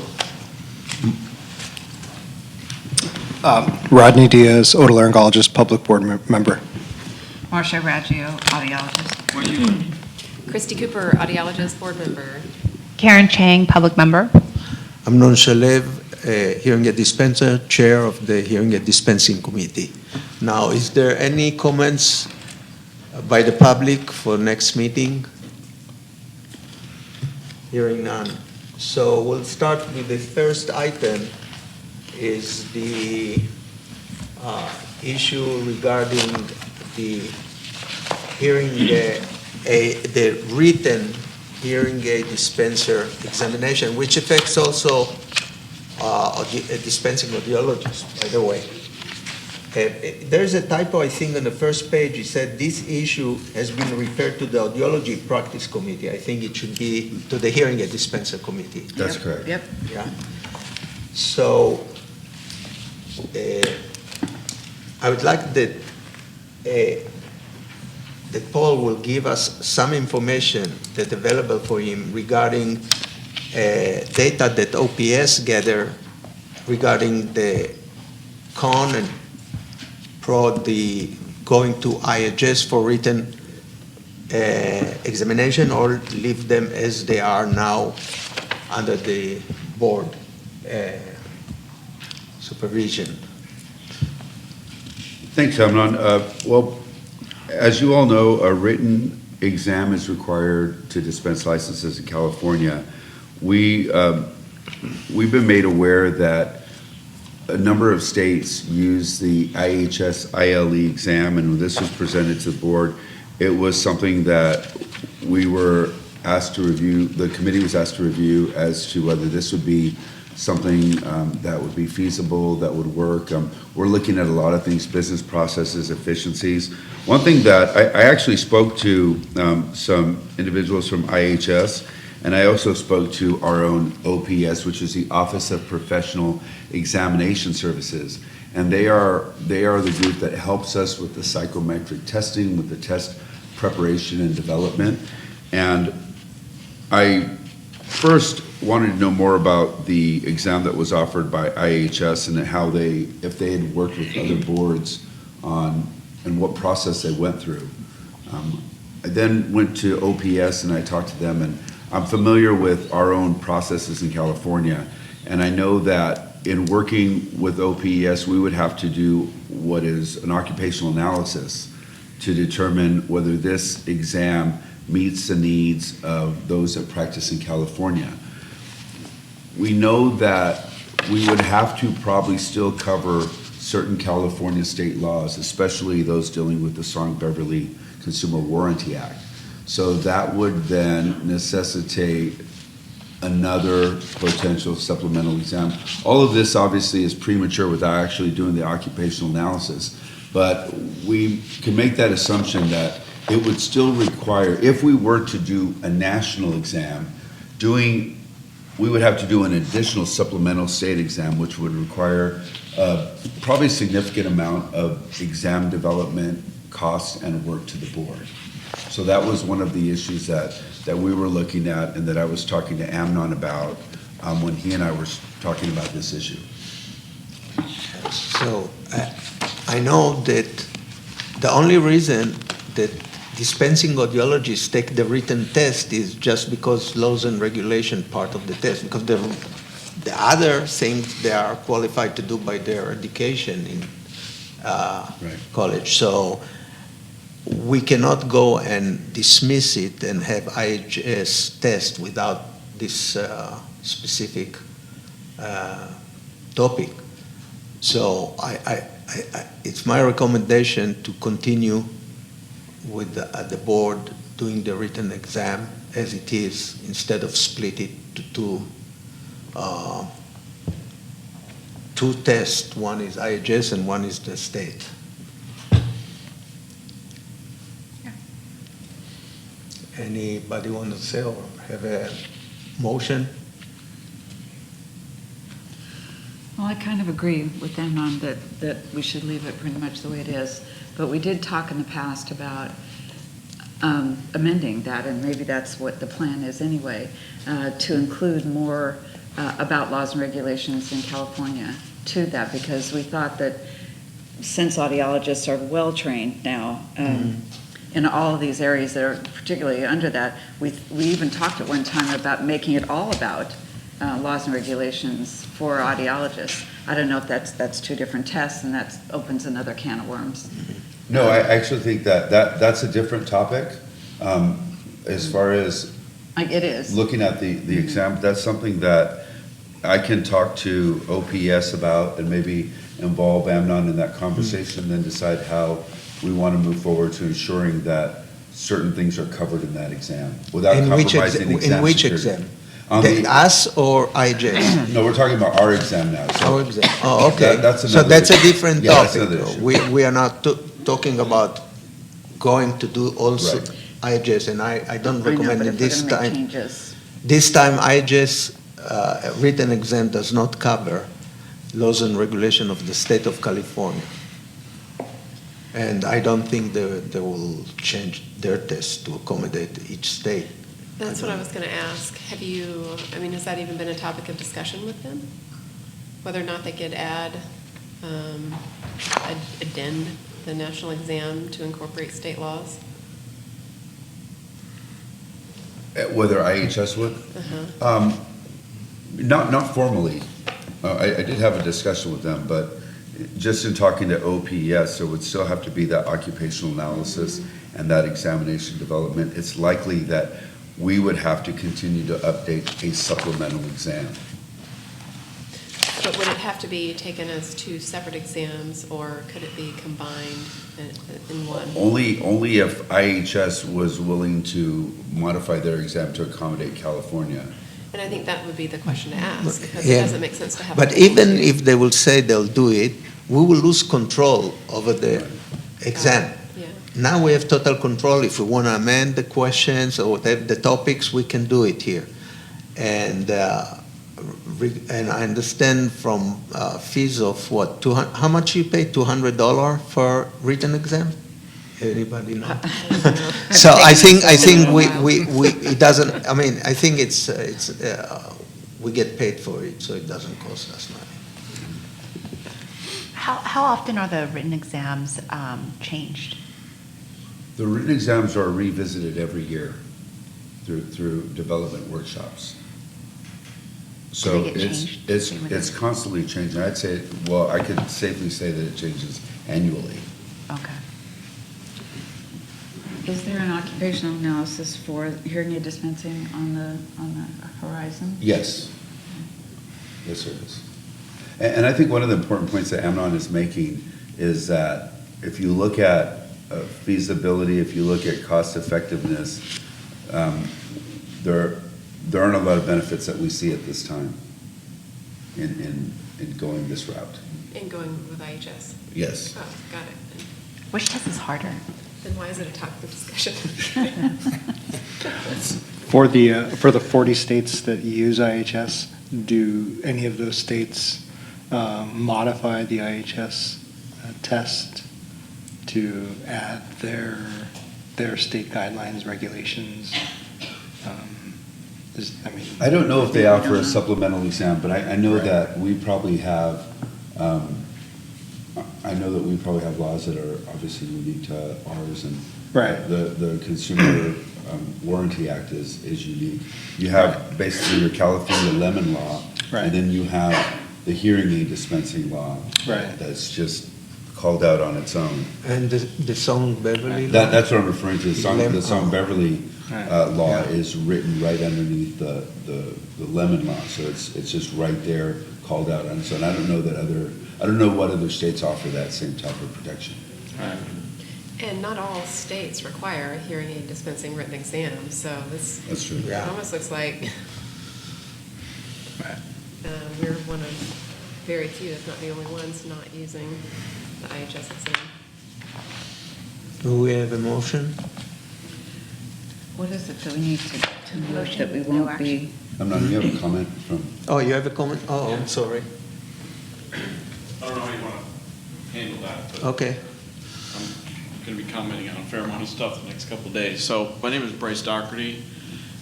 Rodney Diaz, otolaryngologist, public board member. Marcia Raggio, audiologist. Christy Cooper, audiologist, board member. Karen Chang, public member. Amnon Shalev, Hearing Aid Dispenser, Chair of the Hearing Aid Dispensing Committee. Now, is there any comments by the public for next meeting? Hearing none. So we'll start with the first item is the issue regarding the hearing the written hearing aid dispenser examination, which affects also dispensing audiologists, by the way. There's a typo, I think, on the first page. It said this issue has been referred to the Audiology Practice Committee. I think it should be to the Hearing Aid Dispenser Committee. That's correct. Yep. Yeah. So I would like that Paul will give us some information that's available for him regarding data that OPS gather regarding the con and pro the going to IHS for written examination, or leave them as they are now under the board supervision. Thanks, Amnon. Well, as you all know, a written exam is required to dispense licenses in California. We've been made aware that a number of states use the IHS ILE exam, and when this was presented to the board, it was something that we were asked to review, the committee was asked to review as to whether this would be something that would be feasible, that would work. We're looking at a lot of things, business processes, efficiencies. One thing that I actually spoke to some individuals from IHS, and I also spoke to our own OPS, which is the Office of Professional Examination Services. And they are the group that helps us with the psychometric testing, with the test preparation and development. And I first wanted to know more about the exam that was offered by IHS and how if they had worked with other boards on and what process they went through. I then went to OPS and I talked to them, and I'm familiar with our own processes in California, and I know that in working with OPS, we would have to do what is an occupational analysis to determine whether this exam meets the needs of those that practice in California. We know that we would have to probably still cover certain California state laws, especially those dealing with the Sarbanes-Beverly Consumer Warranty Act. So that would then necessitate another potential supplemental exam. All of this obviously is premature without actually doing the occupational analysis, but we can make that assumption that it would still require, if we were to do a national exam, we would have to do an additional supplemental state exam, which would require probably a significant amount of exam development costs and work to the board. So that was one of the issues that we were looking at and that I was talking to Amnon about when he and I were talking about this issue. So I know that the only reason that dispensing audiologists take the written test is just because laws and regulation part of the test, because the other things they are qualified to do by their education in college. So we cannot go and dismiss it and have IHS test without this specific topic. So it's my recommendation to continue with the board doing the written exam as it is, instead of split it to two tests. One is IHS and one is the state. Anybody want to say or have a motion? Well, I kind of agree with them on that we should leave it pretty much the way it is. But we did talk in the past about amending that, and maybe that's what the plan is anyway, to include more about laws and regulations in California to that, because we thought that since audiologists are well-trained now in all of these areas that are particularly under that, we even talked at one time about making it all about laws and regulations for audiologists. I don't know if that's two different tests, and that opens another can of worms. No, I actually think that's a different topic. As far as It is. looking at the exam, that's something that I can talk to OPS about and maybe involve Amnon in that conversation, and then decide how we want to move forward to ensuring that certain things are covered in that exam without compromising exam In which security. exam? On the- Us or IHS? No, we're talking about our exam now. So Our exam. Oh, okay. that's So another that's a issue. different Yeah, that's topic. another issue. We are not talking about going to do also Right. IHS, and I don't I know, recommend but it if we're this gonna make time. changes. This time, IHS written exam does not cover laws and regulation of the state of California. And I don't think they will change their test to accommodate each state. That's what I was going to ask. Have you, has that even been a topic of discussion with them? Whether or not they could addend the national exam to incorporate state laws? Whether IHS would? Not formally. I did have a discussion with them, but just in talking to OPS, there would still have to be that occupational analysis and that examination development. It's likely that we would have to continue to update a supplemental exam. But would it have to be taken as two separate exams, or could it be combined in one? Only if IHS was willing to modify their exam to accommodate California. And I think that would be the question to ask, because Yeah. it doesn't make sense to have. But even if they will say they'll do it, we will lose control over the exam. Yeah. Now we have total control. If we want to amend the questions or whatever the topics, we can do it here. And I understand from fees of what, how much you pay, $200 for written exam? Anybody know? So I think it doesn't, I think it's we get paid for it, so it doesn't cost us money. How often are the written exams changed? The written exams are revisited every year through development workshops. So Do they get changed? it's constantly changing. I'd say, well, I could safely say that it changes annually. Okay. Is there an occupational analysis for hearing aid dispensing on the horizon? Yes. Yes, there is. And I think one of the important points that Amnon is making is that if you look at feasibility, if you look at cost effectiveness, there aren't a lot of benefits that we see at this time in going this route. In going with IHS? Yes. Oh, got it. Which test is harder? Then why is it a topic of discussion? For the 40 states that use IHS, do any of those states modify the IHS test to add their their state guidelines, regulations? I don't know if they offer a supplemental exam, but I know that we probably have, I know that we probably have laws that are obviously unique to ours, and the Consumer Warranty Act is unique. You have basically your California lemon law, and then you have the hearing aid dispensing law that's just called out on its own. And the Song Beverly law? That's what I'm referring to. The Song Beverly law is written right underneath the lemon law, so it's just right there called out on its own. I don't know what other states offer that same type of protection. And not all states require a hearing aid dispensing written exam, so that's true. It almost looks like we're one of very few, if not the only ones, not using the IHS exam. Do we have a motion? What is it that we need to note that we won't be? You have a comment from? Oh, you have a comment? Oh, I'm sorry. I don't know how you want to handle that, but Okay. I'm going to be commenting on a fair amount of stuff the next couple of days. So my name is Bryce Doherty.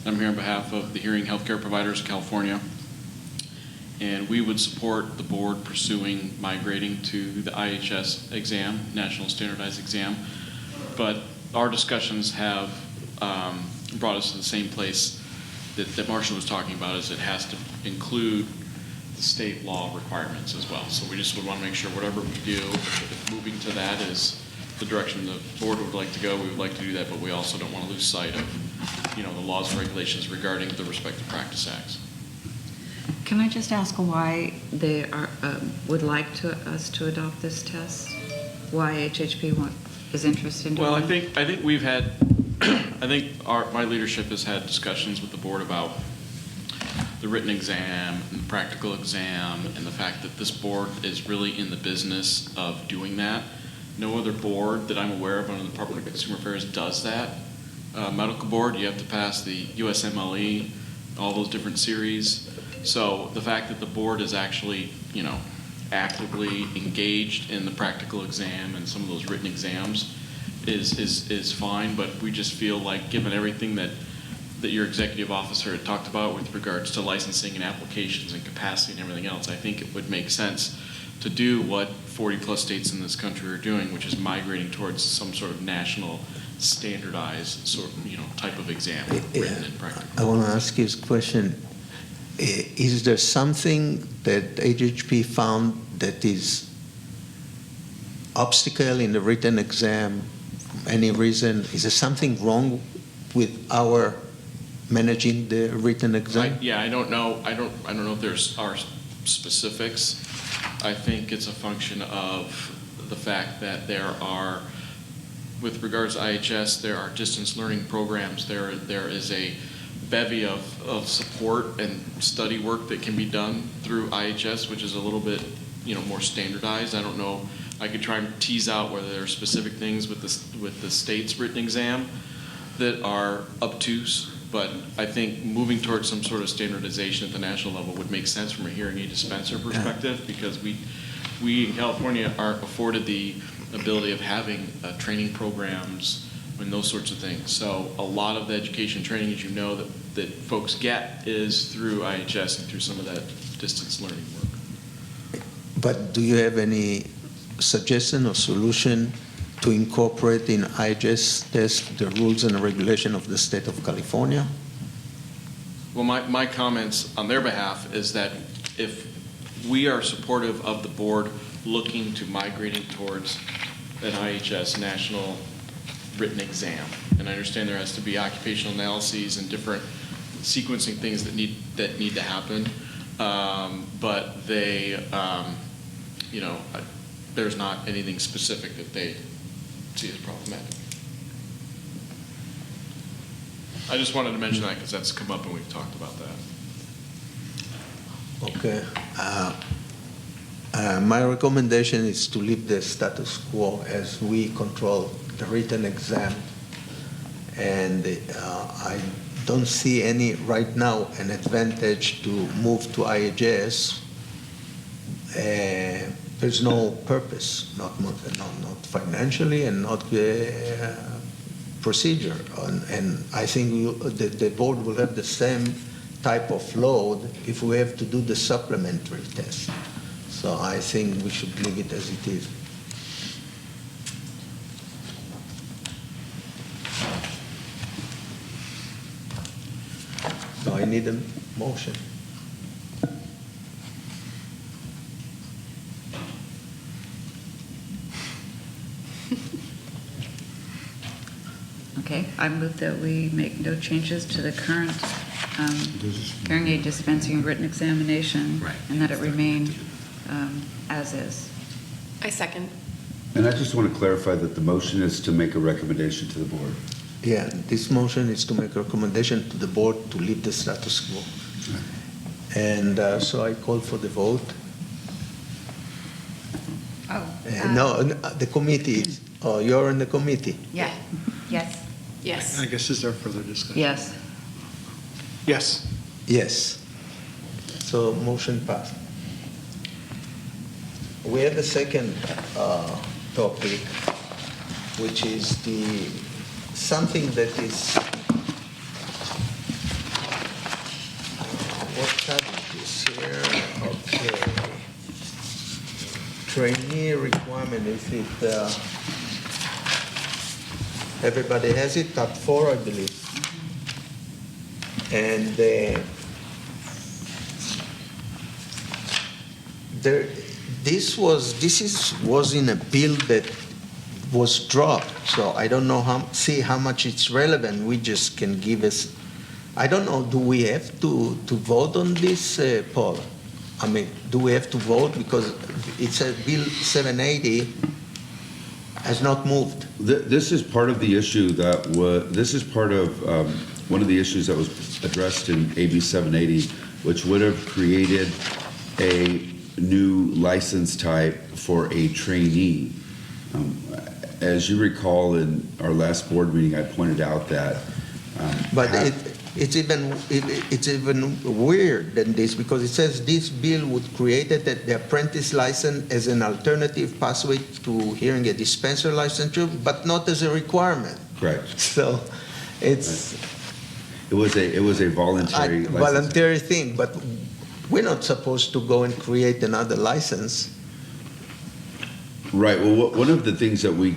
I'm here on behalf of the Hearing Healthcare Providers of California. And we would support the board pursuing migrating to the IHS exam, National Standardized Exam. But our discussions have brought us to the same place that Marshall was talking about, is it has to include the state law requirements as well. So we just would want to make sure whatever we do, if moving to that is the direction the board would like to go, we would like to do that, but we also don't want to lose sight of, the laws and regulations regarding the respective practice acts. Can I just ask why they would like us to adopt this test? Why HHP is interested in doing Well, I it? think we've had, my leadership has had discussions with the board about the written exam and the practical exam, and the fact that this board is really in the business of doing that. No other board that I'm aware of under the Department of Consumer Affairs does that. Medical board, you have to pass the USMLE, all those different series. So the fact that the board is actually, actively engaged in the practical exam and some of those written exams is fine, but we just feel like, given everything that your executive officer had talked about with regards to licensing and applications and capacity and everything else, I think it would make sense to do what 40 plus states in this country are doing, which is migrating towards some sort of national standardized sort of, type of exam, written and practical. I want to ask you a question. Is there something that HHP found that is obstacle in the written exam? Any reason? Is there something wrong with our managing the written exam? I don't know. I don't know if there's our specifics. I think it's a function of the fact that there are, with regards to IHS, there are distance learning programs. There is a bevy of support and study work that can be done through IHS, which is a little bit, more standardized. I don't know. I could try and tease out whether there are specific things with the state's written exam that are obtuse, but I think moving towards some sort of standardization at the national level would make sense from a hearing aid dispenser perspective, because we in California aren't afforded the ability of having training programs and those sorts of things. So a lot of the education training, as you know, that folks get is through IHS and through some of that distance learning work. But do you have any suggestion or solution to incorporate in IHS test the rules and regulation of the state of California? Well, my comments on their behalf is that if we are supportive of the board looking to migrating towards an IHS national written exam, and I understand there has to be occupational analyses and different sequencing things that need to happen, but they, there's not anything specific that they see as problematic. I just wanted to mention that because that's come up and we've talked about that. Okay. My recommendation is to leave the status quo as we control the written exam, and I don't see any right now an advantage to move to IHS. There's no purpose, not financially and not procedure. And I think the board will have the same type of load if we have to do the supplementary test. So I think we should leave it as it is. So I need a motion. Okay, I move that we make no changes to the current hearing aid dispensing and written examination, and that it remain as is. I second. And I just want to clarify that the motion is to make a recommendation to the board. Yeah, this motion is to make a recommendation to the board to leave the status quo. And so I call for the vote. No, the committee, oh, you're in the committee. Yeah, yes. Yes. I guess is there further discussion? Yes. Yes. Yes. So motion passed. We have the second topic, which is something that is, what tab is this here? Okay. Trainee requirement, is it, everybody has it, tab 4, I believe. And this was in a bill that was dropped, so I don't know how much it's relevant. We just can give us, I don't know, do we have to vote on this, Paul? I mean, do we have to vote because it's a bill 780 has not moved? This is part of the issue that this is part of one of the issues that was addressed in AB 780, which would have created a new license type for a trainee. As you recall, in our last board meeting, I pointed out that. But it's even weird than this, because it says this bill would create the apprentice license as an alternative pathway to hearing a dispenser licensure, but not as a requirement. Correct. So it's. It was a voluntary license. Voluntary thing, but we're not supposed to go and create another license. Right. Well, one of the things that we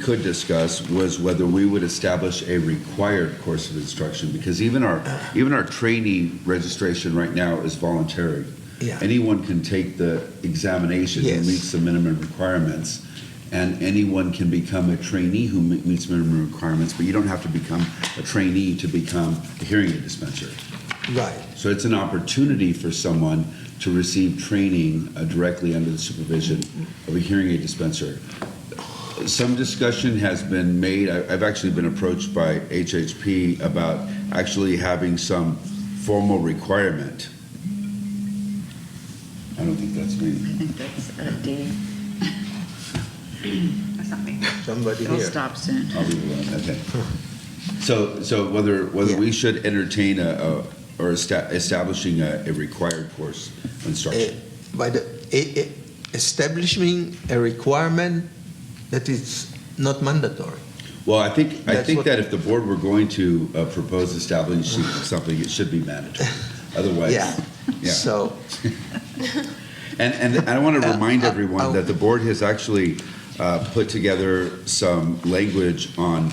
could discuss was whether we would establish a required course of instruction, because even our trainee registration right now is voluntary. Yeah. Anyone can take the examination who meets the minimum requirements, and anyone can become a trainee who meets minimum requirements, but you don't have to become a trainee to become a hearing aid dispenser. Right. So it's an opportunity for someone to receive training directly under the supervision of a hearing aid dispenser. Some discussion has been made. I've actually been approached by HHP about actually having some formal requirement. I don't think that's me. I think that's D. That's not me. Somebody It'll here. stop soon. I'll leave it alone. Okay. So whether we should entertain establishing a required course of instruction. By establishing a requirement that is not mandatory. Well, I think that if the board were going to propose establishing something, it should be mandatory. Otherwise, yeah. So, and I want to remind everyone that the board has actually put together some language on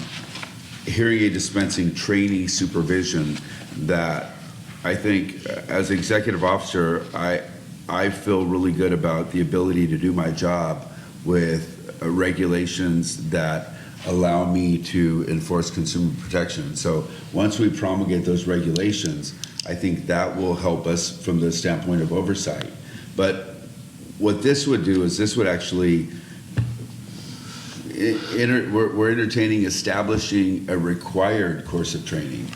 hearing aid dispensing training supervision that I think, as executive officer, I feel really good about the ability to do my job with regulations that allow me to enforce consumer protection. So once we promulgate those regulations, I think that will help us from the standpoint of oversight. But what this would do is this would actually, we're entertaining establishing a required course of training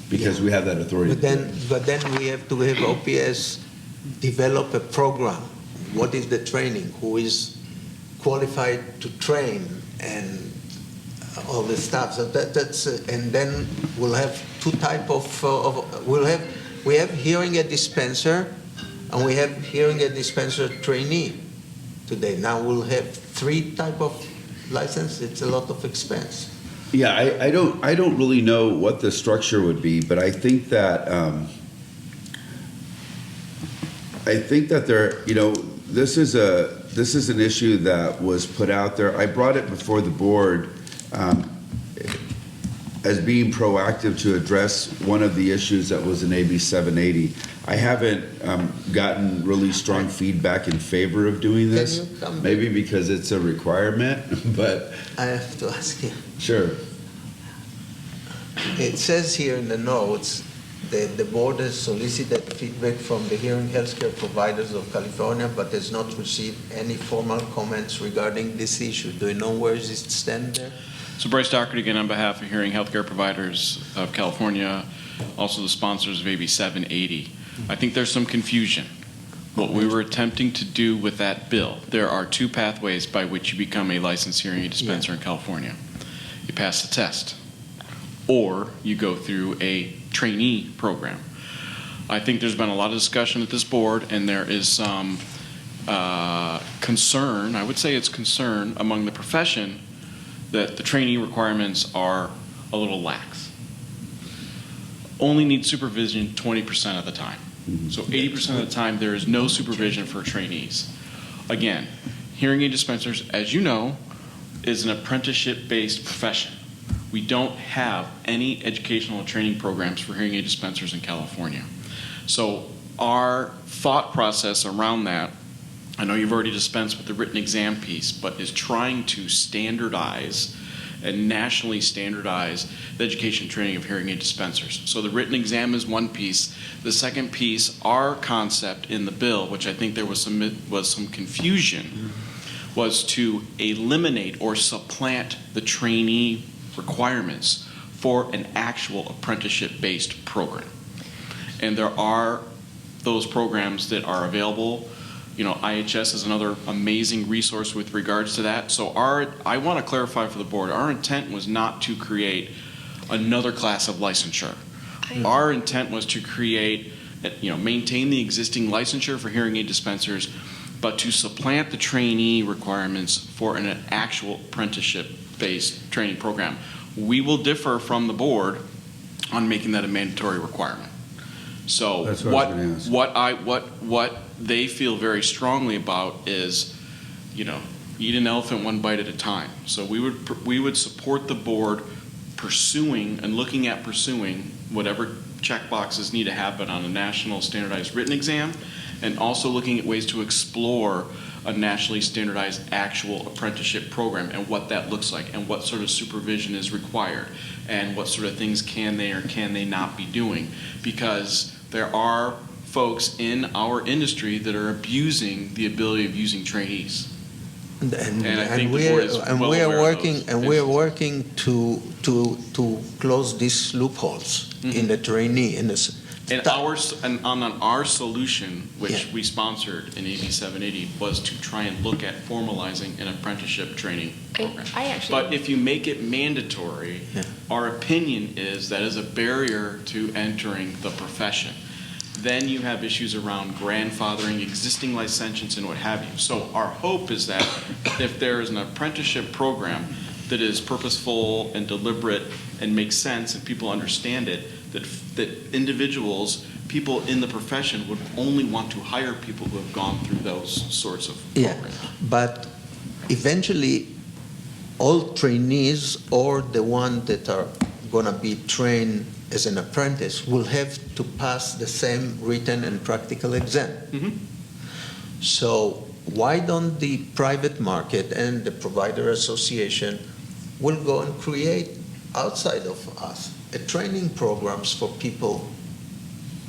because we have that authority. but then we have to have OPS develop a program. What is the training? Who is qualified to train and all this stuff? So that's and then we'll have two type of we have hearing aid dispenser and we have hearing aid dispenser trainee today. Now we'll have three type of license. It's a lot of expense. Yeah, I don't really know what the structure would be, but I think that there, this is an issue that was put out there. I brought it before the board as being proactive to address one of the issues that was in AB 780. I haven't gotten really strong feedback in favor of doing this. Can you come Maybe because it's a requirement, but I have to ask you. sure. It says here in the notes that the board has solicited feedback from the hearing healthcare providers of California, but has not received any formal comments regarding this issue. Do you know where does it stand there? So Bryce Dockert again on behalf of Hearing Healthcare Providers of California, also the sponsors of AB 780. I think there's some confusion. What we were attempting to do with that bill, there are two pathways by which you become a licensed hearing aid dispenser in California. You pass the test, or you go through a trainee program. I think there's been a lot of discussion at this board, and there is some concern, I would say it's concern among the profession that the trainee requirements are a little lax. Only need supervision 20% of the time. So 80% of the time there is no supervision for trainees. Again, hearing aid dispensers, as you know, is an apprenticeship-based profession. We don't have any educational and training programs for hearing aid dispensers in California. So our thought process around that, I know you've already dispensed with the written exam piece, but is trying to standardize and nationally standardize the education and training of hearing aid dispensers. So the written exam is one piece. The second piece, our concept in the bill, which I think there was some confusion, was to eliminate or supplant the trainee requirements for an actual apprenticeship-based program. And there are those programs that are available. IHS is another amazing resource with regards to that. So I want to clarify for the board, our intent was not to create another class of licensure. Our intent was to create, maintain the existing licensure for hearing aid dispensers, but to supplant the trainee requirements for an actual apprenticeship-based training program. We will differ from the board on making that a mandatory requirement. So That's what I was gonna ask. what they feel very strongly about is, eat an elephant one bite at a time. So we would support the board pursuing and looking at pursuing whatever check boxes need to happen on a national standardized written exam, and also looking at ways to explore a nationally standardized actual apprenticeship program and what that looks like and what sort of supervision is required and what sort of things can they or can they not be doing, because there are folks in our industry that are abusing the ability of using trainees. And I think the board is well we are aware of working those and we are working to close these loopholes in the trainee in this. And our solution, which we sponsored in AB 780, was to try and look at formalizing an apprenticeship training program. But if you make it mandatory, our opinion is that is a barrier to entering the profession. Then you have issues around grandfathering, existing licentiates, and what have you. So our hope is that if there is an apprenticeship program that is purposeful and deliberate and makes sense and people understand it, that individuals, people in the profession would only want to hire people who have gone through those sorts of programs. But eventually all trainees or the ones that are going to be trained as an apprentice will have to pass the same written and practical exam. So why don't the private market and the provider association will go and create outside of us training programs for people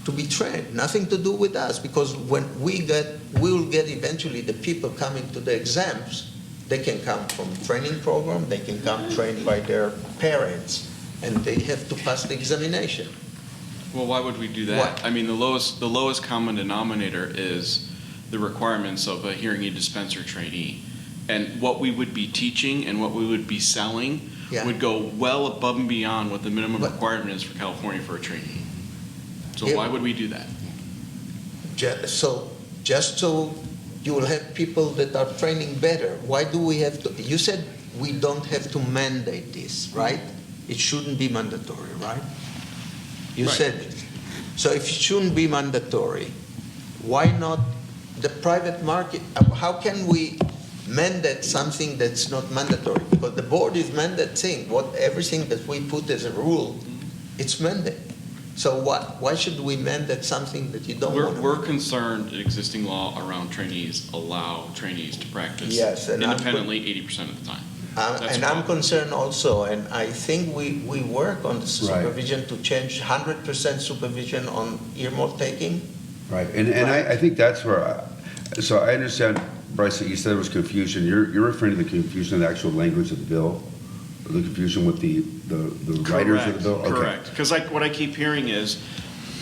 to be trained, nothing to do with us, because when we will get eventually the people coming to the exams, they can come from training program, they can come trained by their parents, and they have to pass the examination. Well, why would we do that? What? I mean, the lowest common denominator is the requirements of a hearing aid dispenser trainee. And what we would be teaching and what we would be selling would go well above and beyond what the minimum requirement is for California for a trainee. So why would we do that? Just so you will have people that are training better. Why do we have to? You said we don't have to mandate this, right? It shouldn't be mandatory, right? You Right. said it. So if it shouldn't be mandatory, why not the private market? How can we mandate something that's not mandatory? Because the board is mandating everything that we put as a rule, it's mandate. So why should we mandate something that you don't want to? We're concerned that existing law around trainees allow trainees to practice Yes, and independently 80% of the time. That's And I'm wrong. concerned also, and I think we work on the Right. supervision to change 100% supervision on ear mold taking. Right, and I think that's where, so I understand, Bryce, that you said it was confusion. You're referring to the confusion of the actual language of the bill? Or the confusion with the writers of the bill? Okay. Correct, because what I keep hearing is,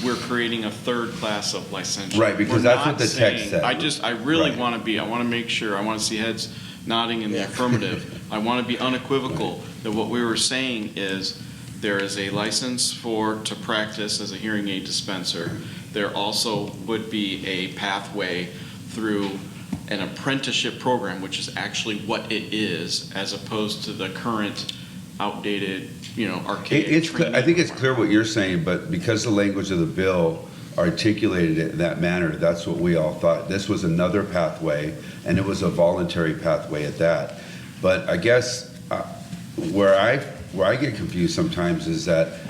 we're creating a third class of licensure. Right, because We're that's what not the text saying- said. I really Right. want to make sure, I want to see heads nodding in the affirmative. I want to be unequivocal that what we were saying is, there is a license to practice as a hearing aid dispenser. There also would be a pathway through an apprenticeship program, which is actually what it is, as opposed to the current outdated, archaic. I think it's clear what you're saying, but because the language of the bill articulated it in that manner, that's what we all thought. This was another pathway, and it was a voluntary pathway at that. But I guess where I get confused sometimes is that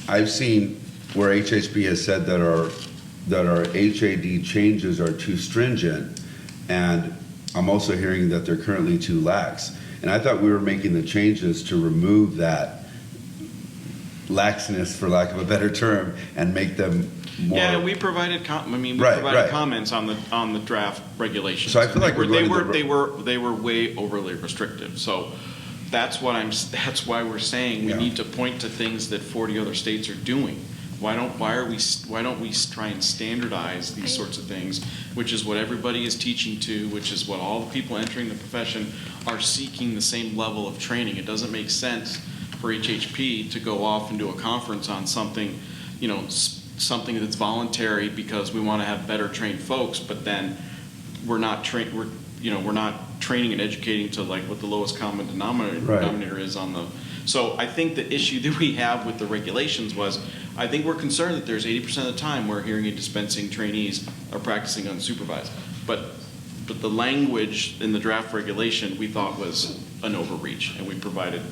I've seen where HHB has said that our HAD changes are too stringent, and I'm also hearing that they're currently too lax. And I thought we were making the changes to remove that laxness, for lack of a better term, and make them more. Yeah, we provided comments on the draft regulations. So I feel like they were way overly restrictive. So that's why we're saying we need to point to things that 40 other states are doing. Why don't we try and standardize these sorts of things, which is what everybody is teaching to, which is what all the people entering the profession are seeking, the same level of training. It doesn't make sense for HHP to go off and do a conference on something, something that's voluntary because we want to have better trained folks, but then we're not training and educating to like what the lowest common denominator is on the. So I think the issue that we have with the regulations was, I think we're concerned that there's 80% of the time where hearing aid dispensing trainees are practicing unsupervised. But the language in the draft regulation we thought was an overreach, and we provided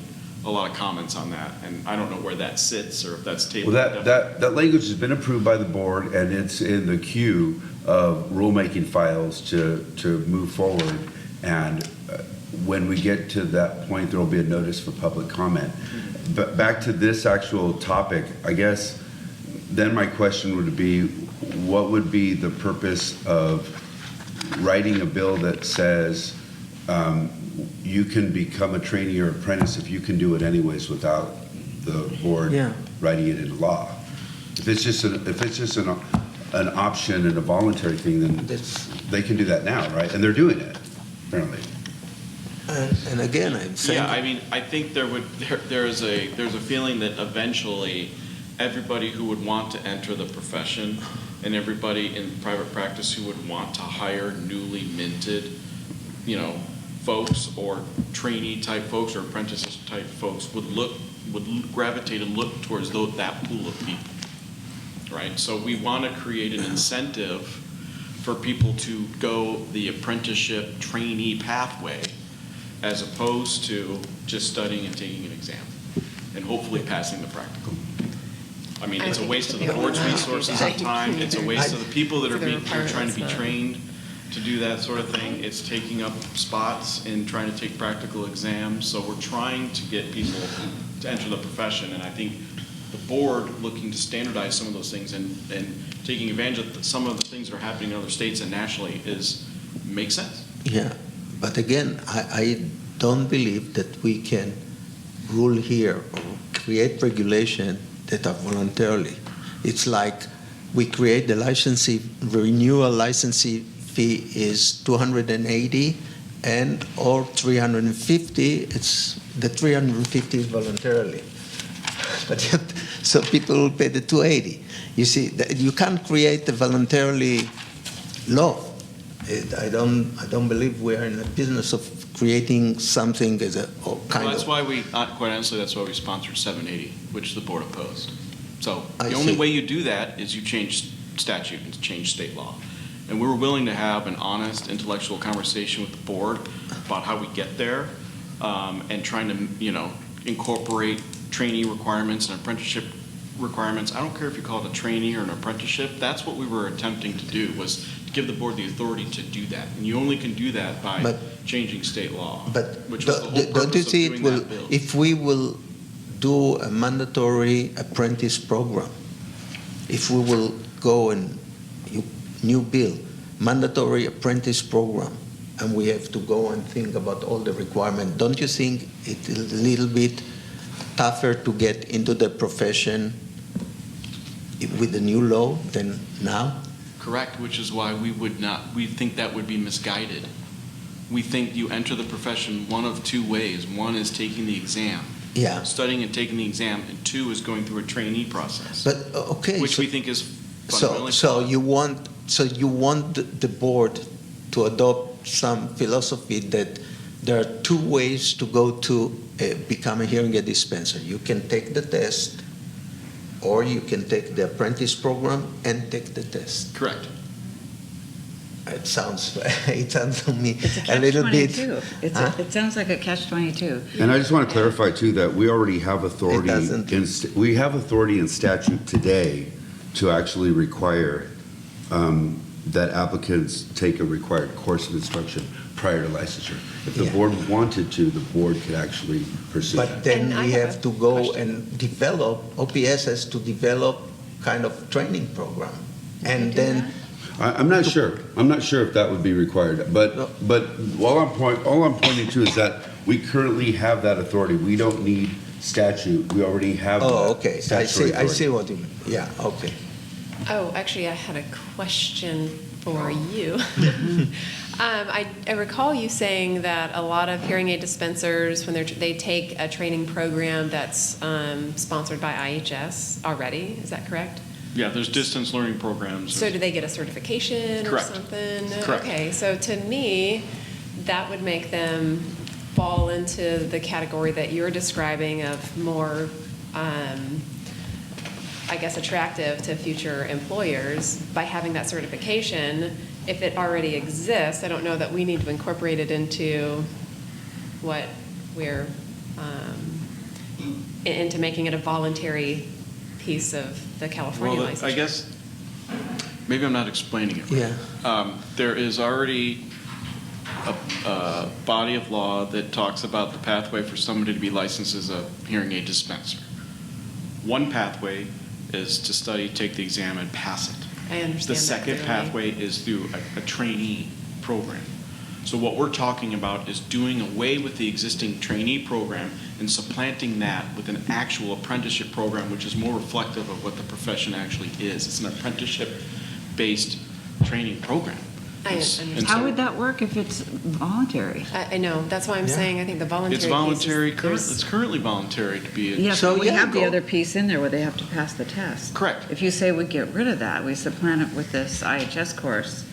a lot of comments on that. And I don't know where that sits or if that's tabled. Well, that language has been approved by the board, and it's in the queue of rulemaking files to move forward. And when we get to that point, there will be a notice for public comment. But back to this actual topic, I guess then my question would be, what would be the purpose of writing a bill that says you can become a trainee or apprentice if you can do it anyways without the board writing it into law? If it's just an option and a voluntary thing, then they can do that now, right? And they're doing it, apparently. And again, I'm saying. Yeah, I mean, I think there's a feeling that eventually everybody who would want to enter the profession and everybody in private practice who would want to hire newly minted, folks or trainee type folks or apprentices type folks would gravitate and look towards that pool of people, right? So we want to create an incentive for people to go the apprenticeship trainee pathway, as opposed to just studying and taking an exam and hopefully passing the practical. I mean, it's a waste of the board's resources and time. It's a waste of the people that are trying to be trained to do that sort of thing. It's taking up spots in trying to take practical exams. So we're trying to get people to enter the profession. And I think the board looking to standardize some of those things and taking advantage of some of the things that are happening in other states and nationally makes sense. Yeah. But again, I don't believe that we can rule here or create regulation that are voluntarily. It's like we create the renewal licensee fee is $280 or $350. It's the $350 is voluntarily, but so people will pay the $280. You see, you can't create a voluntarily law. I don't believe we are in the business of creating something as a Well, kind that's of... why we, quite honestly, that's why we sponsored 780, which the board opposed. So I the only see. way you do that is you change statute and change state law. And we were willing to have an honest intellectual conversation with the board about how we get there, and trying to, incorporate trainee requirements and apprenticeship requirements. I don't care if you call it a trainee or an apprenticeship. That's what we were attempting to do, was to give the board the authority to do that. And you only can do that by changing state law, But which was the whole don't you purpose of see doing it will, that bill. if we will do a mandatory apprentice program, if we will go and new bill, mandatory apprentice program, and we have to go and think about all the requirements, don't you think it's a little bit tougher to get into the profession with the new law than now? Correct, which is why we think that would be misguided. We think you enter the profession one of two ways. One is taking the exam. Yeah. Studying and taking the exam, and two is going through a trainee process. But, okay. Which we think is fundamentally So flawed. you want the board to adopt some philosophy that there are two ways to go to become a hearing aid dispenser. You can take the test, or you can take the apprentice program and take the test. Correct. It sounds to me It's a little bit. catch-22. It sounds like a catch-22. And I just want to clarify too that we already have authority we have authority in statute today to actually require that applicants take a required course of instruction prior to licensure. If the board wanted to, the board could actually pursue that. But then we have to go and develop, OPS has to develop kind of training program. And then, I'm not sure. I'm not sure if that would be required. But all I'm pointing to is that we currently have that authority. We don't need statute. We already have okay, statutory I see authority. what you mean. Yeah, okay. Oh, actually, I had a question for you. I recall you saying that a lot of hearing aid dispensers, when they take a training program that's sponsored by IHS already. Is that correct? Yeah, there's distance learning programs. So do they get a certification Correct. or something? Correct. Okay, so to me, that would make them fall into the category that you're describing of more, I guess, attractive to future employers by having that certification. If it already exists, I don't know that we need to incorporate it into what we're, into making it a voluntary piece of the California Well, license. I guess, maybe I'm not explaining it right. Yeah. There is already a body of law that talks about the pathway for somebody to be licensed as a hearing aid dispenser. One pathway is to study, take the exam, and pass it. I understand The that second clearly. pathway is through a trainee program. So what we're talking about is doing away with the existing trainee program and supplanting that with an actual apprenticeship program, which is more reflective of what the profession actually is. It's an apprenticeship-based training program. I And understand. How so- would that work if it's voluntary? I know, that's why I'm Yeah. saying I think the voluntary It's piece is- voluntary, there's- it's currently voluntary to be a. Yeah, So, but we yeah, have the go. other piece in there where they have to pass the test. Correct. If you say we get rid of that, we supplant it with this IHS course,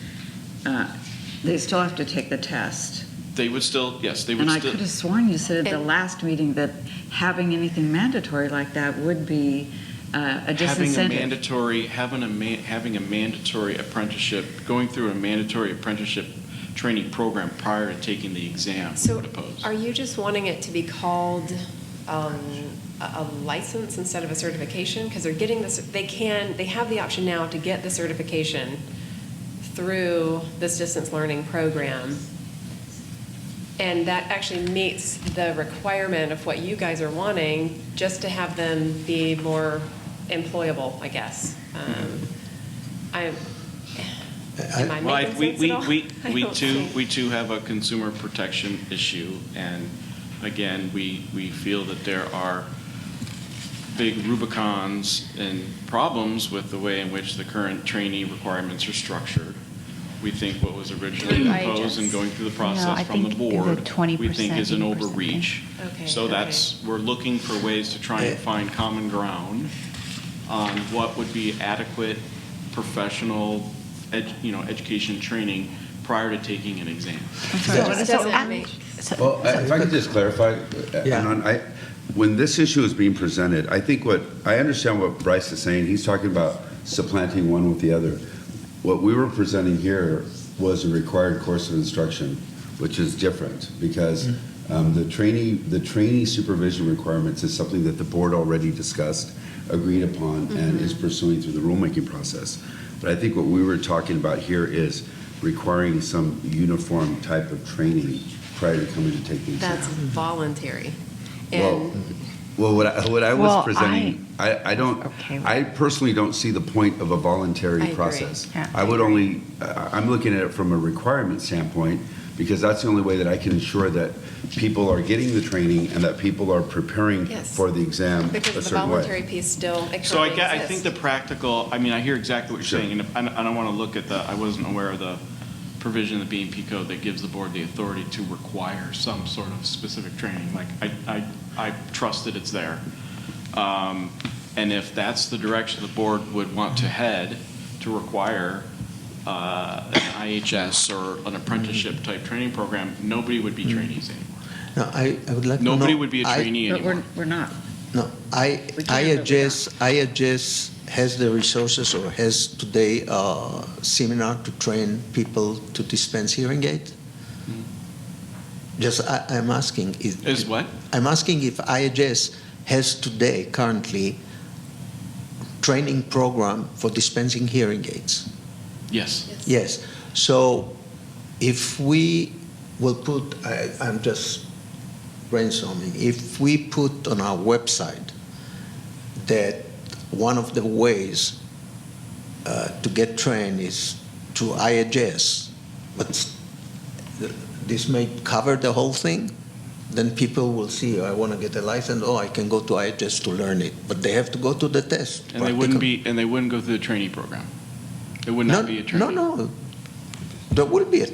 they still have to take the test. They would still, yes, they would And I still. could have sworn you said at the And- last meeting that having anything mandatory like that would be a Having a disincentive. mandatory, having a mandatory apprenticeship, going through a mandatory apprenticeship training program prior to taking the exam, we So would oppose. are you just wanting it to be called a license instead of a certification? Because they're getting this, they have the option now to get the certification through this distance learning program. And that actually meets the requirement of what you guys are wanting, just to have them be more employable, I guess. Am I Well, making sense at all? I we don't too, think. we too have a consumer protection issue, and again, we feel that there are big Rubicons and problems with the way in which the current trainee requirements are structured. We think what was originally Through proposed and IHS. going through the No, I process from the think the board, 20% we think is an 80%. overreach. Okay, So okay. that's, we're looking for ways to try and find common ground on what would be adequate professional, education training prior to taking an exam. I'm sorry, what is Does that? that make Well, if I could just clarify, Yeah. when this issue is being presented, I understand what Bryce is saying. He's talking about supplanting one with the other. What we were presenting here was a required course of instruction, which is different because the trainee supervision requirements is something that the board already discussed, agreed upon, and is pursuing through the rulemaking process. But I think what we were talking about here is requiring some uniform type of training prior to coming to take the exam. That's voluntary. Well, And what I was presenting, I personally don't see the point of a I voluntary agree. process. Yeah, I would only, I'm looking at it from a requirement standpoint, because that's the only way that I can ensure that people are getting the training and that people are preparing Yes. for the exam because a the certain voluntary way. piece still So I currently think exists. the practical, I mean, I hear exactly what you're Sure. saying, and I don't want to look at I wasn't aware of the provision in the B&P code that gives the board the authority to require some sort of specific training. Like, I trust that it's there. And if that's the direction the board would want to head, to require an IHS or an apprenticeship type training program, nobody would be trainees anymore. No, I would like to know. Nobody would be a trainee But anymore. we're not. No, We can, but we IHS has the resources or has today a seminar to train people to dispense hearing aid? Just, I'm asking. Is what? I'm asking if IHS has today, currently, training program for dispensing hearing aids. Yes. Yes. So if we will put, I'm just brainstorming, if we put on our website that one of the ways to get trained is through IHS, but this may cover the whole thing, then people will see, I want to get a license, I can go to IHS to learn it. But they have to go to the test. And they wouldn't go through the trainee program. It would not be a trainee. No. There would be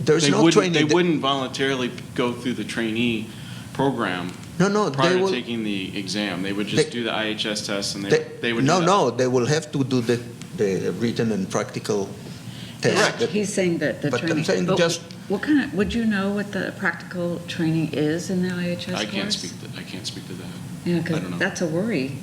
there's no training. They wouldn't voluntarily go through the trainee program prior to taking the exam. They would just do the IHS test and they would do that. No, they will have to do the written and practical test. Correct. He's saying that the But training. I'm saying but just- What kind of, would you know what the practical training is in the IHS course? I can't speak to that. Yeah, I because don't know. that's a worry,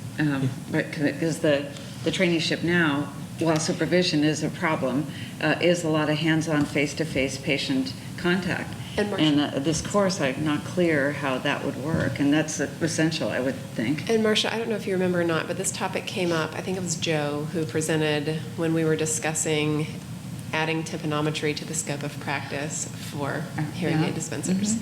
because the traineeship now, while supervision is a problem, is a lot of hands-on, face-to-face patient contact. And This course, I'm not clear how that would work, and that's essential, I would think. And Marcia, I don't know if you remember or not, but this topic came up, I think it was Joe who presented when we were discussing adding tympanometry to the scope of practice for hearing aid dispensers.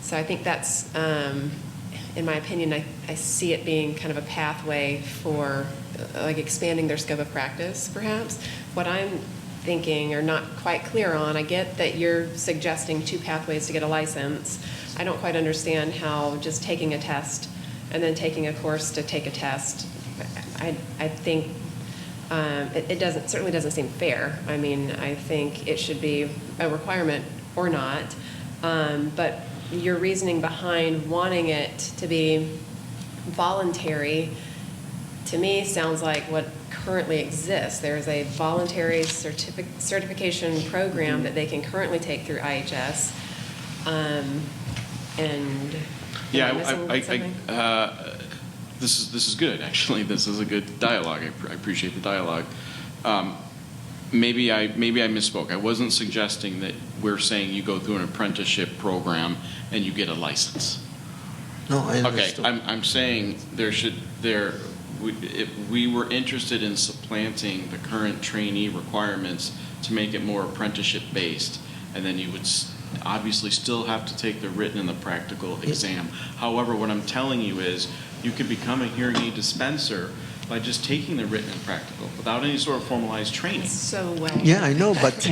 So I think that's, in my opinion, I see it being kind of a pathway for like expanding their scope of practice, perhaps. What I'm thinking or not quite clear on, I get that you're suggesting two pathways to get a license. I don't quite understand how just taking a test and then taking a course to take a test, I think it certainly doesn't seem fair. I mean, I think it should be a requirement or not, but your reasoning behind wanting it to be voluntary, to me, sounds like what currently exists. There is a voluntary certification program that they can currently take through IHS, and Yeah, am I missing something? This is good, actually. This is a good dialogue. I appreciate the dialogue. Maybe I misspoke. I wasn't suggesting that we're saying you go through an apprenticeship program and you get a license. No, I Okay, understood. I'm saying if we were interested in supplanting the current trainee requirements to make it more apprenticeship-based, and then you would obviously still have to take the written and the practical exam. However, what I'm telling you is you could become a hearing aid dispenser by just taking the written and practical without any sort of formalized training. So well. Yeah, I know, but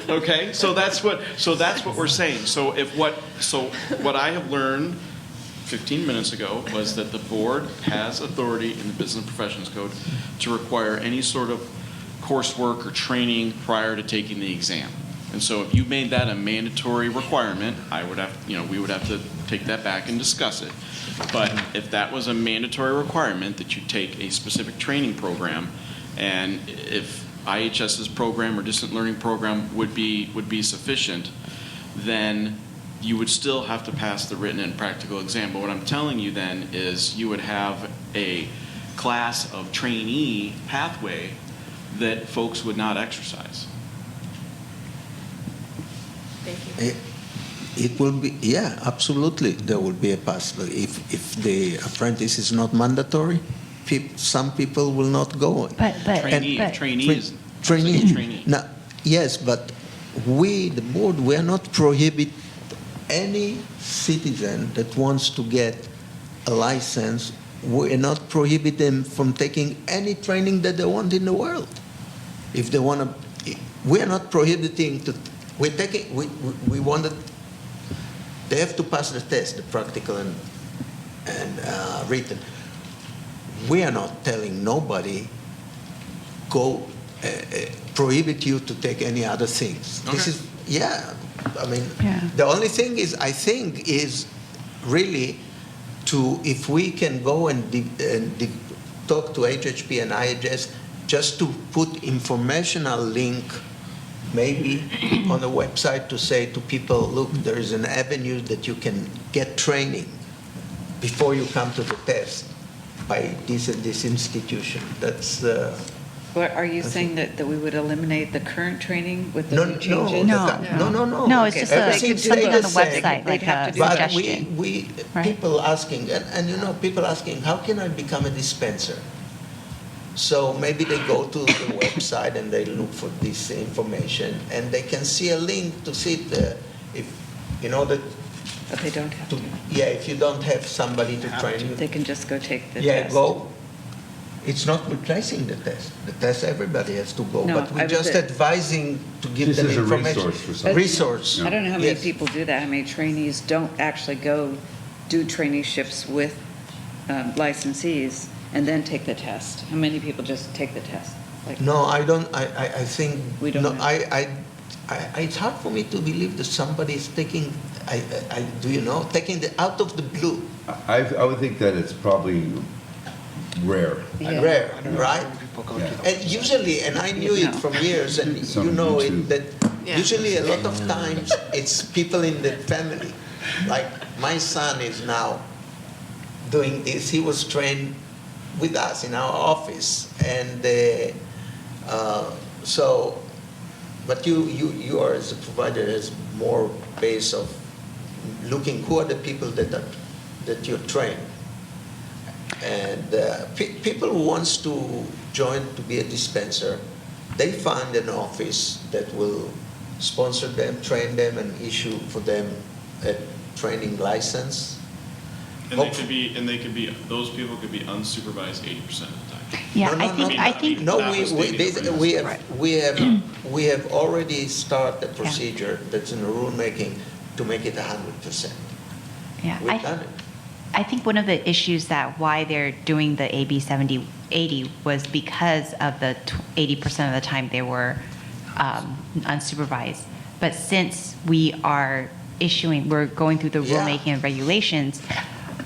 Okay, so that's what we're saying. So what I have learned 15 minutes ago was that the board has authority in the Business and Professions Code to require any sort of coursework or training prior to taking the exam. And so if you made that a mandatory requirement, we would have to take that back and discuss it. But if that was a mandatory requirement that you take a specific training program, and if IHS's program or distant learning program would be sufficient, then you would still have to pass the written and practical exam. But what I'm telling you then is you would have a class of trainee pathway that folks would not exercise. Thank you. It will be, yeah, absolutely, there will be a pass. If the apprentice is not mandatory, some people will not go. Trainees. Trainee. Now, yes, but we, the board, we are not prohibit any citizen that wants to get a license. We are not prohibit them from taking any training that they want in the world. If they want to, we are not prohibiting to. We're taking. We wanted. They have to pass the test, the practical and written. We are not telling nobody go prohibit you to take any other things. Okay. This is I mean, the only thing is I think is really to if we can go and talk to HHP and IHS just to put informational link maybe on the website to say to people, look, there is an avenue that you can get training before you come to the test by this and this institution. That's. Are you saying that we would eliminate the current training with the No, new changes? No. No, it's just Everything something on the stays the website, same. like a But suggestion. Right. people asking, and you know, people asking, how can I become a dispenser? So maybe they go to the website and they look for this information, and they can see a link to see if you know that. But they don't have to. Yeah, if you don't have somebody to train you, They can just go take the test. yeah, go. It's not replacing the test. The test everybody has to go, No, but I we're was just at- advising to give Just them as a information. resource for some. Resource. I don't know how many Yes. people do that, how many trainees don't actually go do traineeships with licensees and then take the test. How many people just take the test? Like, No, I don't. I think. We don't No, know. it's hard for me to believe that somebody is taking. Do you know, taking the out of the blue. I would think that it's probably rare. Yeah. Rare, right? Yeah. And usually, and I knew it from years, and Some you know do too. it, that usually a lot of times it's people in the family. Like my son is now doing this. He was trained with us in our office, and so. But you are as a provider has more base of looking who are the people that you're trained. And people who wants to join to be a dispenser, they find an office that will sponsor them, train them, and issue for them a training license. And they could be, those people could be unsupervised 80% of the time. Yeah, No, I think. No, we have already started the procedure that's in the rulemaking to make it 100%. Yeah, We've done it. I think one of the issues that why they're doing the AB 7080 was because of the 80% of the time they were unsupervised. But since we are we're going through the rulemaking and regulations,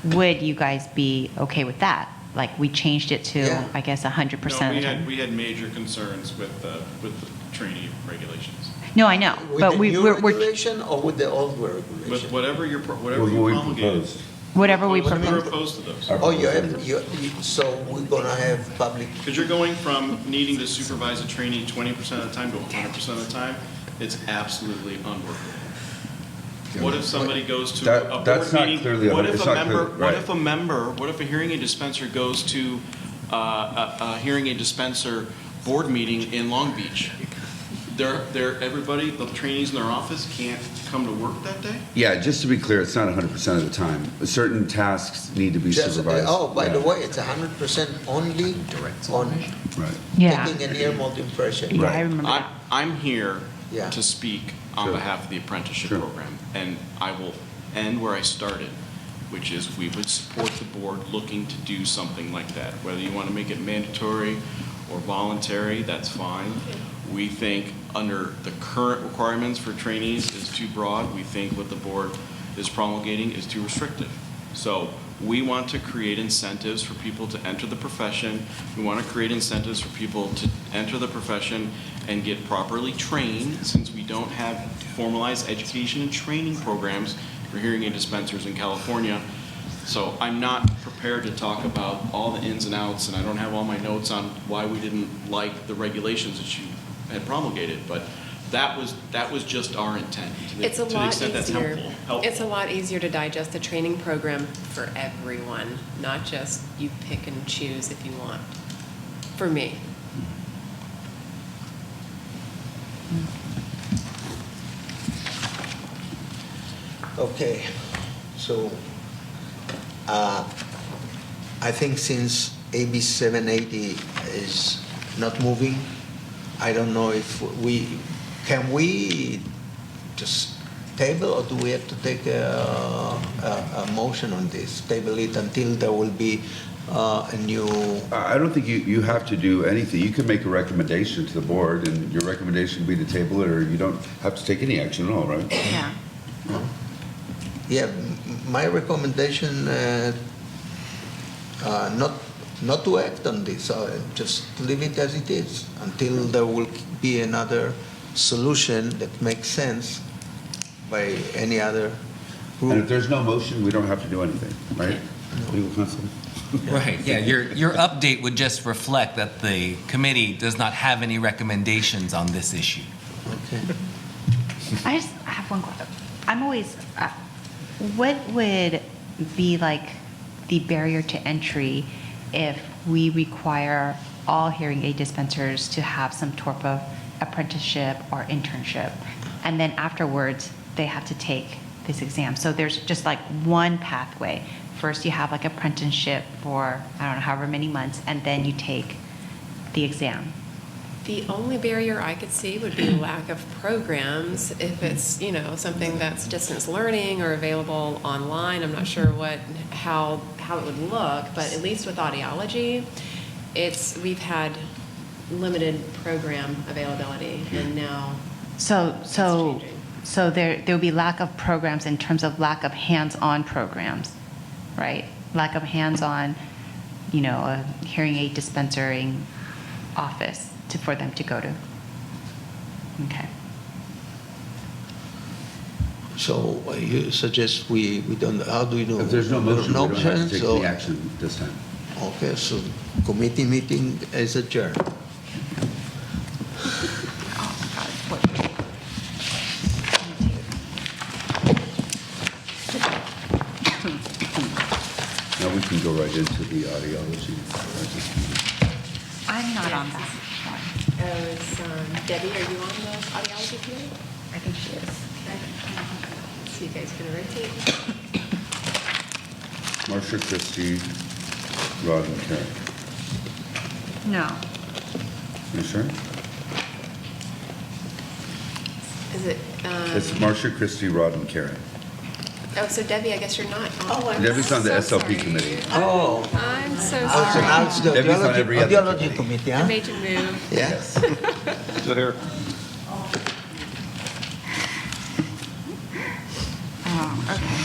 would you guys be okay with that? Like we changed it to, I guess, 100% of the time. We had major concerns with the trainee regulations. No, I know, With but the new regulation or with the old regulation? With whatever you What we promulgated. proposed. whatever we We were propose. opposed to those. Oh, so we're gonna have public. Because you're going from needing to supervise a trainee 20% of the time to 100% of the time, it's absolutely unworkable. What if somebody goes to That- a board that's not meeting? clearly- What if it's a not member, clear- what right. if a hearing aid dispenser goes to a hearing aid dispenser board meeting in Long Beach? Everybody, the trainees in their office can't come to work that day? Yeah, just to be clear, it's not 100% of the time. Certain tasks need to be supervised. Oh, by the Yeah. way, it's 100% only on Right. Yeah. taking an ear mold impression. Yeah, Right. I remember that. I'm here Yeah. to speak on Sure. behalf of the apprenticeship Sure. program, and I will end where I started, which is we would support the board looking to do something like that. Whether you want to make it mandatory or voluntary, that's fine. We think under the current requirements for trainees is too broad. We think what the board is promulgating is too restrictive. So we want to create incentives for people to enter the profession. We want to create incentives for people to enter the profession and get properly trained, since we don't have formalized education and training programs for hearing aid dispensers in California. So I'm not prepared to talk about all the ins and outs, and I don't have all my notes on why we didn't like the regulations that you had promulgated, but that was just our intent. It's a to the lot extent that's easier. helpful. It's a lot easier to digest the training program for everyone, not just you pick and choose if you want. For me. Okay, so I think since AB 780 is not moving, I don't know if can we just table, or do we have to take a motion on this? Table it until there will be a new... I don't think you have to do anything. You can make a recommendation to the board, and your recommendation would be to table it, or you don't have to take any action at all, right? Yeah. Yeah, my recommendation, not to act on this, just leave it as it is until there will be another solution that makes sense by any other group. And if there's no motion, we don't have to do anything, right? Legal counsel? Right, yeah, your update would just reflect that the committee does not have any recommendations on this issue. Okay. I just have one question. I'm always, what would be like the barrier to entry if we require all hearing aid dispensers to have some sort of apprenticeship or internship, and then afterwards they have to take this exam? So there's just like one pathway. First you have like apprenticeship for, I don't know, however many months, and then you take the exam. The only barrier I could see would be lack of programs. If it's, something that's distance learning or available online, I'm not sure how it would look, but at least with audiology, we've had limited program availability, and now it's changing. So there will be lack of programs in terms of lack of hands-on programs, right? Lack of hands-on, a hearing aid dispensing office for them to go to. Okay. So you suggest we don't, how do we do? If there's no motion, we don't have to take so- any action this time. Okay, so committee meeting is adjourned. Now we can go right into the audiology. I'm not on that one. Debbie, are you on the audiology committee? I think she is. So you guys can rotate. Marcia, Christie, Rod, and Karen. No. You sure? Is it? It's Marcia, Christie, Rod, and Karen. Oh, so Debbie, I guess you're not on. Debbie's on the so SLP sorry. committee. Oh. I'm so Oh, so sorry. now it's the Debbie's on every other audiology committee, I huh? made you move. Yeah? So here. Oh, okay.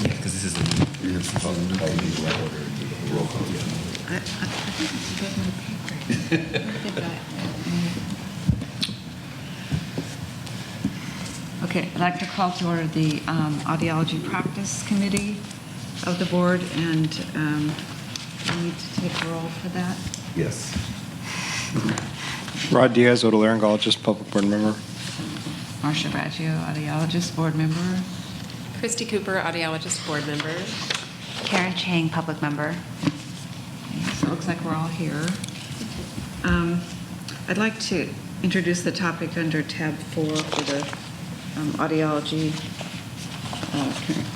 Because this is a I think it's a good paper. Okay, I'd like to call to order the Audiology Practice Committee of the board, and we need to take a roll for that. Yes. Rod Diaz, otolaryngologist, public board member. Marcia Baggio, audiologist, board member. Christy Cooper, audiologist, board member. Karen Chang, public member. Okay, so it looks like we're all here. I'd like to introduce the topic under tab 4 for the audiology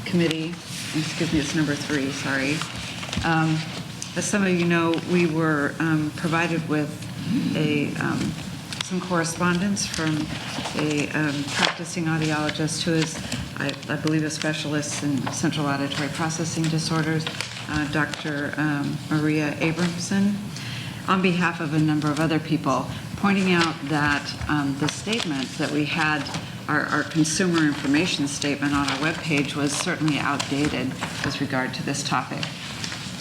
committee. Excuse me, it's number 3, sorry. As some of you know, we were provided with some correspondence from a practicing audiologist who is, I believe, a specialist in central auditory processing disorders, Dr. Maria Abramson, on behalf of a number of other people, pointing out that the statement that we had, our consumer information statement on our webpage was certainly outdated with regard to this topic.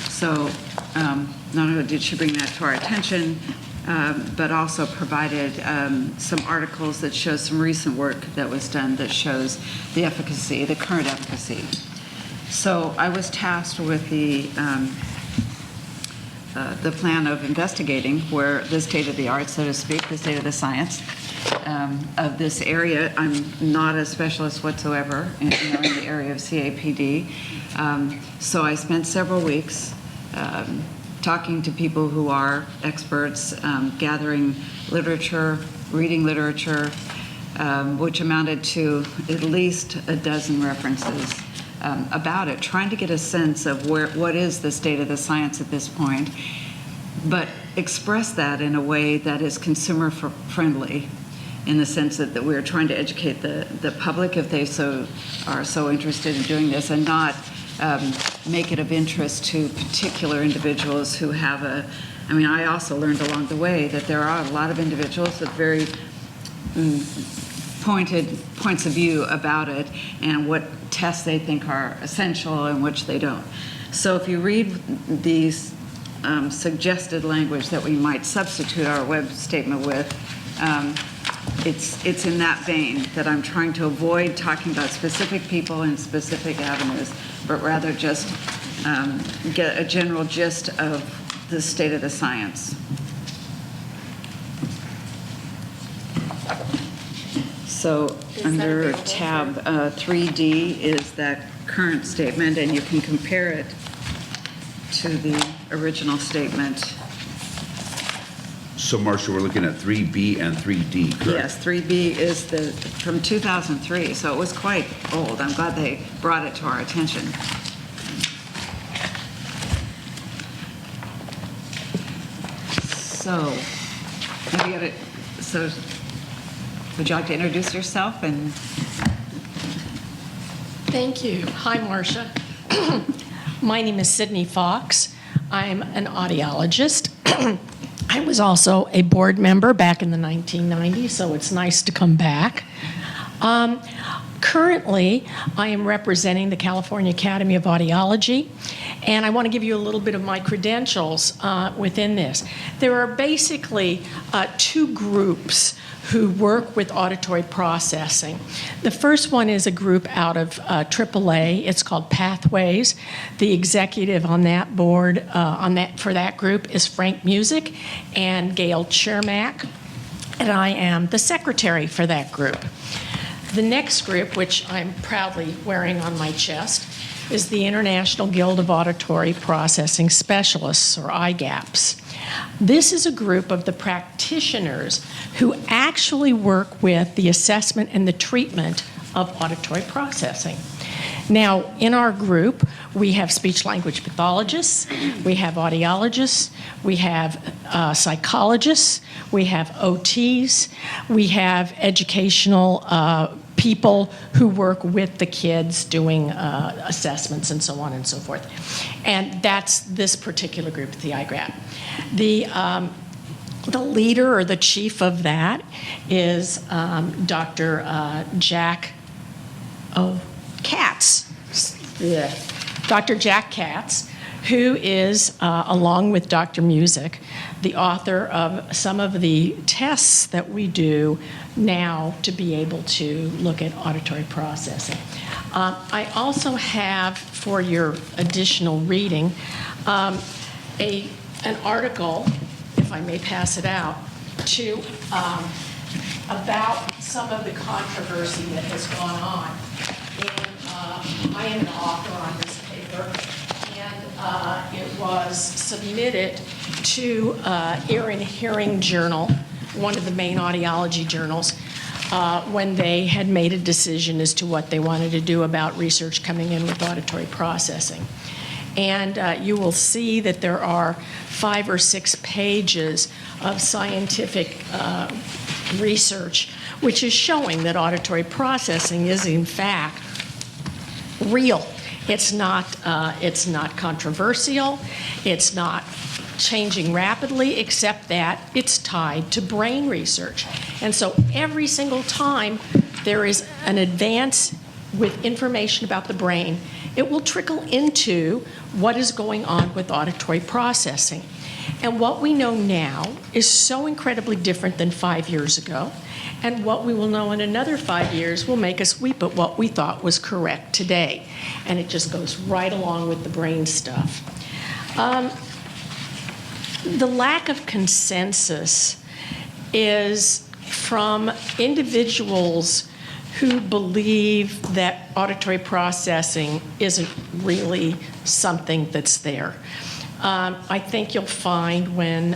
So not only did she bring that to our attention, but also provided some articles that show some recent work that was done that shows the efficacy, the current efficacy. So I was tasked with the plan of investigating where the state of the art, so to speak, the state of the science of this area. I'm not a specialist whatsoever in the area of CAPD. So I spent several weeks talking to people who are experts, gathering literature, reading literature, which amounted to at least a dozen references about it, trying to get a sense of what is the state of the science at this point, but express that in a way that is consumer friendly, in the sense that we're trying to educate the public if they are so interested in doing this, and not make it of interest to particular individuals who have I also learned along the way that there are a lot of individuals with very pointed points of view about it and what tests they think are essential and which they don't. So if you read these suggested language that we might substitute our web statement with, it's in that vein that I'm trying to avoid talking about specific people and specific avenues, but rather just get a general gist of the state of the science. So under tab 3D is that current statement, and you can compare it to the original statement. So Marcia, we're looking at 3B and 3D, correct? Yes, 3B is from 2003, so it was quite old. I'm glad they brought it to our attention. So, would you like to introduce yourself? And thank you. Hi, Marcia. My name is Sydney Fox. I'm an audiologist. I was also a board member back in the 1990s, so it's nice to come back. Currently, I am representing the California Academy of Audiology, and I want to give you a little bit of my credentials within this. There are basically two groups who work with auditory processing. The first one is a group out of AAA. It's called Pathways. The executive on that board for that group is Frank Music and Gail Chermak, and I am the secretary for that group. The next group, which I'm proudly wearing on my chest, is the International Guild of Auditory Processing Specialists, or IGAPS. This is a group of the practitioners who actually work with the assessment and the treatment of auditory processing. Now, in our group, we have speech-language pathologists, we have audiologists, we have psychologists, we have OTs, we have educational people who work with the kids doing assessments and so on and so forth. And that's this particular group, the IGRAP. The leader or the chief of that is Dr. Jack Katz. Yeah. Dr. Jack Katz, who is, along with Dr. Music, the author of some of the tests that we do now to be able to look at auditory processing. I also have, for your additional reading, an article, if I may pass it out, about some of the controversy that has gone on. And I am an author on this paper, and it was submitted to Ear and Hearing Journal, one of the main audiology journals, when they had made a decision as to what they wanted to do about research coming in with auditory processing. And you will see that there are 5 or 6 pages of scientific research which is showing that auditory processing is in fact real It's not controversial. It's not changing rapidly, except that it's tied to brain research. And so every single time there is an advance with information about the brain, it will trickle into what is going on with auditory processing. And what we know now is so incredibly different than 5 years ago. And what we will know in another 5 years will make us weep at what we thought was correct today. And it just goes right along with the brain stuff. The lack of consensus is from individuals who believe that auditory processing isn't really something that's there. I think you'll find when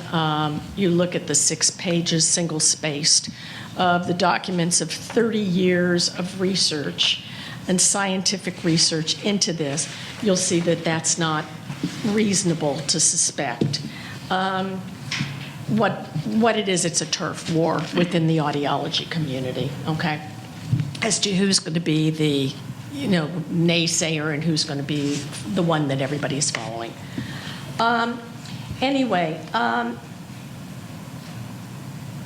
you look at the 6 pages single-spaced of the documents of 30 years of research and scientific research into this, you'll see that that's not reasonable to suspect. What it is, it's a turf war within the audiology community, okay? As to who's going to be the, naysayer and who's going to be the one that everybody's following. Anyway,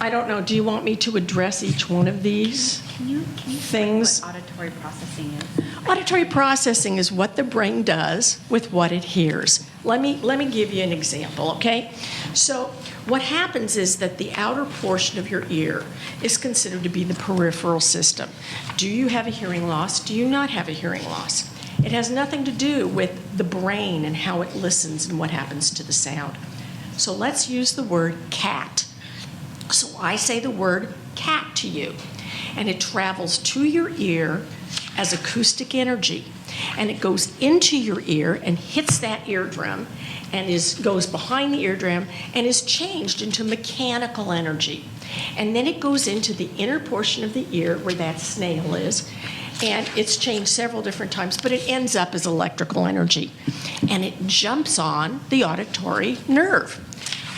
I don't know, do you want me to address each one of these Can you things? explain what auditory processing is? Auditory processing is what the brain does with what it hears. Let me give you an example, okay? So what happens is that the outer portion of your ear is considered to be the peripheral system. Do you have a hearing loss? Do you not have a hearing loss? It has nothing to do with the brain and how it listens and what happens to the sound. So let's use the word cat. So I say the word cat to you, and it travels to your ear as acoustic energy, and it goes into your ear and hits that eardrum and goes behind the eardrum and is changed into mechanical energy. And then it goes into the inner portion of the ear where that snail is, and it's changed several different times, but it ends up as electrical energy. And it jumps on the auditory nerve.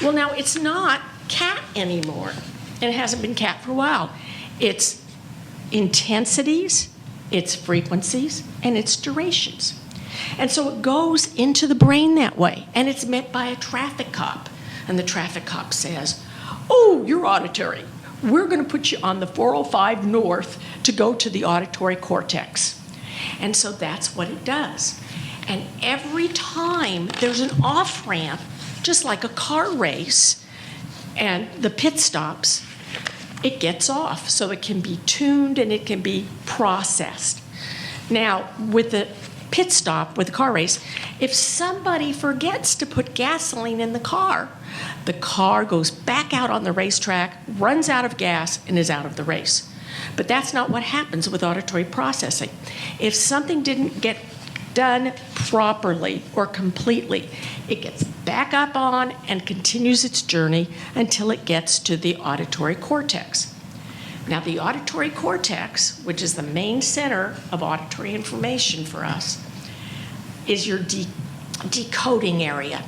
Well, now it's not cat anymore, and it hasn't been cat for a while. It's intensities, its frequencies, and its durations. And so it goes into the brain that way, and it's met by a traffic cop. And the traffic cop says, "Oh, you're auditory. We're going to put you on the 405 North to go to the auditory cortex." And so that's what it does. And every time there's an off-ramp, just like a car race, and the pit stops, it gets off. So it can be tuned and it can be processed. Now, with the pit stop, with the car race, if somebody forgets to put gasoline in the car goes back out on the racetrack, runs out of gas, and is out of the race. But that's not what happens with auditory processing. If something didn't get done properly or completely, it gets back up on and continues its journey until it gets to the auditory cortex. Now, the auditory cortex, which is the main center of auditory information for us, is your decoding area.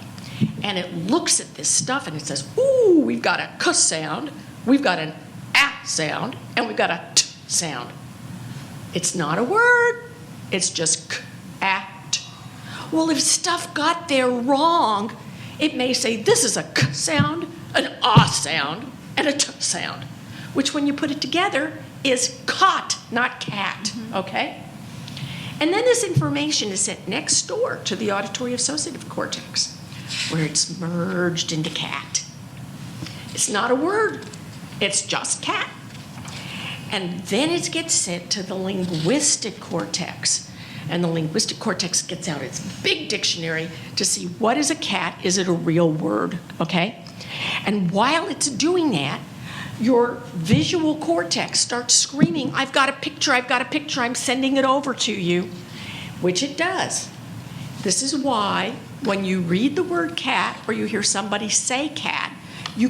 And it looks at this stuff and it says, ooh, we've got a k sound, we've got an a sound, and we've got a t sound. It's not a word, it's just k, a, t. Well, if stuff got there wrong, it may say this is a k sound, an a sound, and a t sound, which when you put it together is cot, not cat, okay? And then this information is sent next door to the auditory associative cortex, where it's merged into cat. It's not a word, it's just cat. And then it gets sent to the linguistic cortex. And the linguistic cortex gets out its big dictionary to see what is a cat, is it a real word, okay? And while it's doing that, your visual cortex starts screaming, I've got a picture, I'm sending it over to you, which it does. This is why when you read the word cat or you hear somebody say cat, you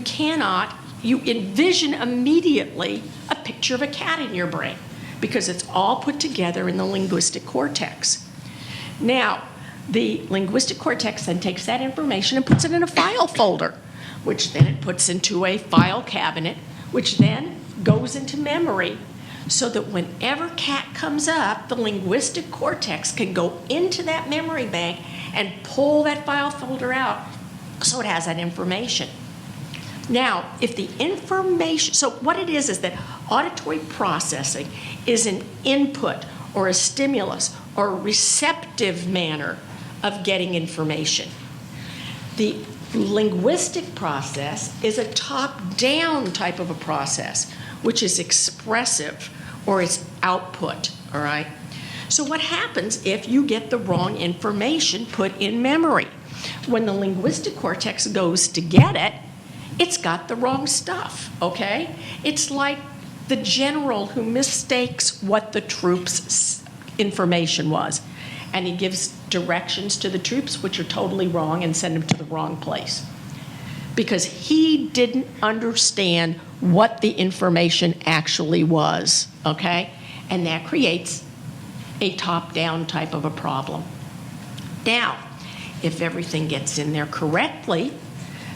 envision immediately a picture of a cat in your brain because it's all put together in the linguistic cortex. Now, the linguistic cortex then takes that information and puts it in a file folder, which then it puts into a file cabinet, which then goes into memory so that whenever CAT comes up, the linguistic cortex can go into that memory bank and pull that file folder out so it has that information. Now, if the information, so what it is that auditory processing is an input or a stimulus or a receptive manner of getting information. The linguistic process is a top-down type of a process, which is expressive or is output, all right? So what happens if you get the wrong information put in memory? When the linguistic cortex goes to get it, it's got the wrong stuff, okay? It's like the general who mistakes what the troops' information was, and he gives directions to the troops which are totally wrong and send them to the wrong place because he didn't understand what the information actually was, okay? And that creates a top-down type of a problem. Now, if everything gets in there correctly,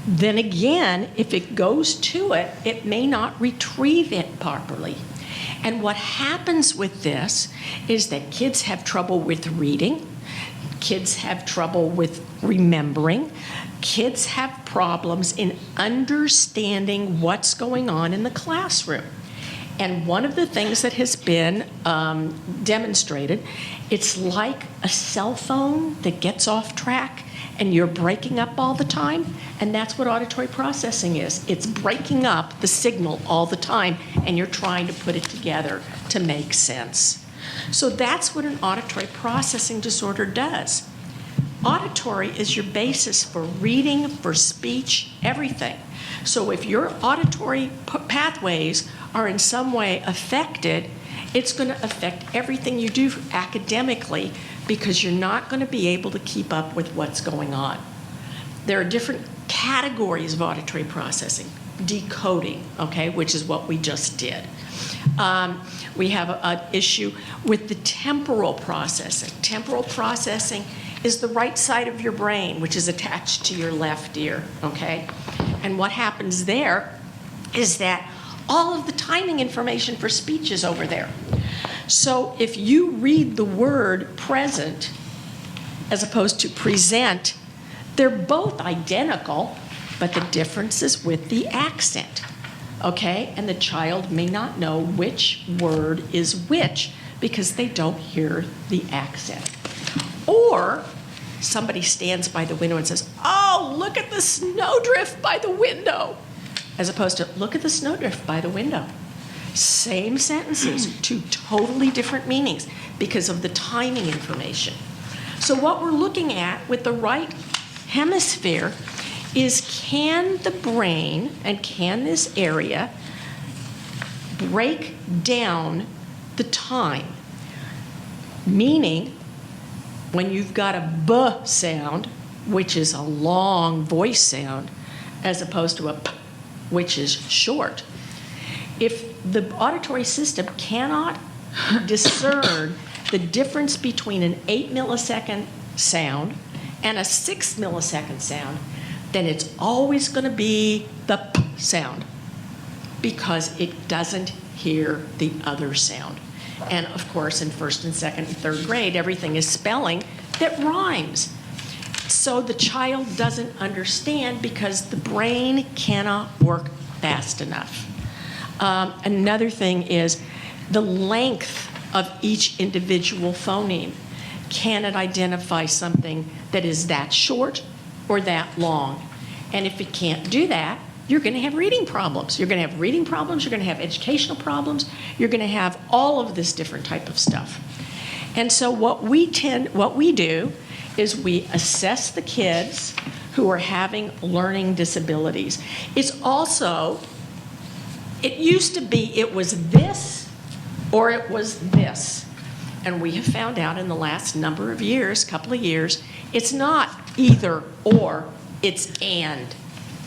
then again, if it goes to it, it may not retrieve it properly. And what happens with this is that kids have trouble with reading, kids have trouble with remembering, kids have problems in understanding what's going on in the classroom. And one of the things that has been demonstrated, it's like a cell phone that gets off track and you're breaking up all the time, and that's what auditory processing is. It's breaking up the signal all the time, and you're trying to put it together to make sense. So that's what an auditory processing disorder does. Auditory is your basis for reading, for speech, everything. So if your auditory pathways are in some way affected, it's going to affect everything you do academically because you're not going to be able to keep up with what's going on. There are different categories of auditory processing. Decoding, okay, which is what we just did. We have an issue with the temporal processing. Temporal processing is the right side of your brain, which is attached to your left ear, okay? And what happens there is that all of the timing information for speech is over there. So if you read the word present as opposed to present, they're both identical, but the difference is with the accent, okay? And the child may not know which word is which because they don't hear the accent. Or somebody stands by the window and says, "Oh, look at the snowdrift by the window," as opposed to, "Look at the snowdrift by the window." Same sentences, two totally different meanings because of the timing information. So what we're looking at with the right hemisphere is, can the brain and can this area break down the time? Meaning, when you've got a B sound, which is a long voice sound, as opposed to a P, which is short. If the auditory system cannot discern the difference between an 8 millisecond sound and a 6 millisecond sound, then it's always going to be the P sound because it doesn't hear the other sound. And of course, in first and second and third grade, everything is spelling that rhymes. So the child doesn't understand because the brain cannot work fast enough. Another thing is the length of each individual phoneme. Can it identify something that is that short or that long? And if it can't do that, you're going to have reading problems. You're going to have reading problems, you're going to have educational problems, you're going to have all of this different type of stuff. And so what we do is we assess the kids who are having learning disabilities. It's also, it used to be it was this or it was this. And we have found out in the last number of years, couple of years, it's not either or, it's and.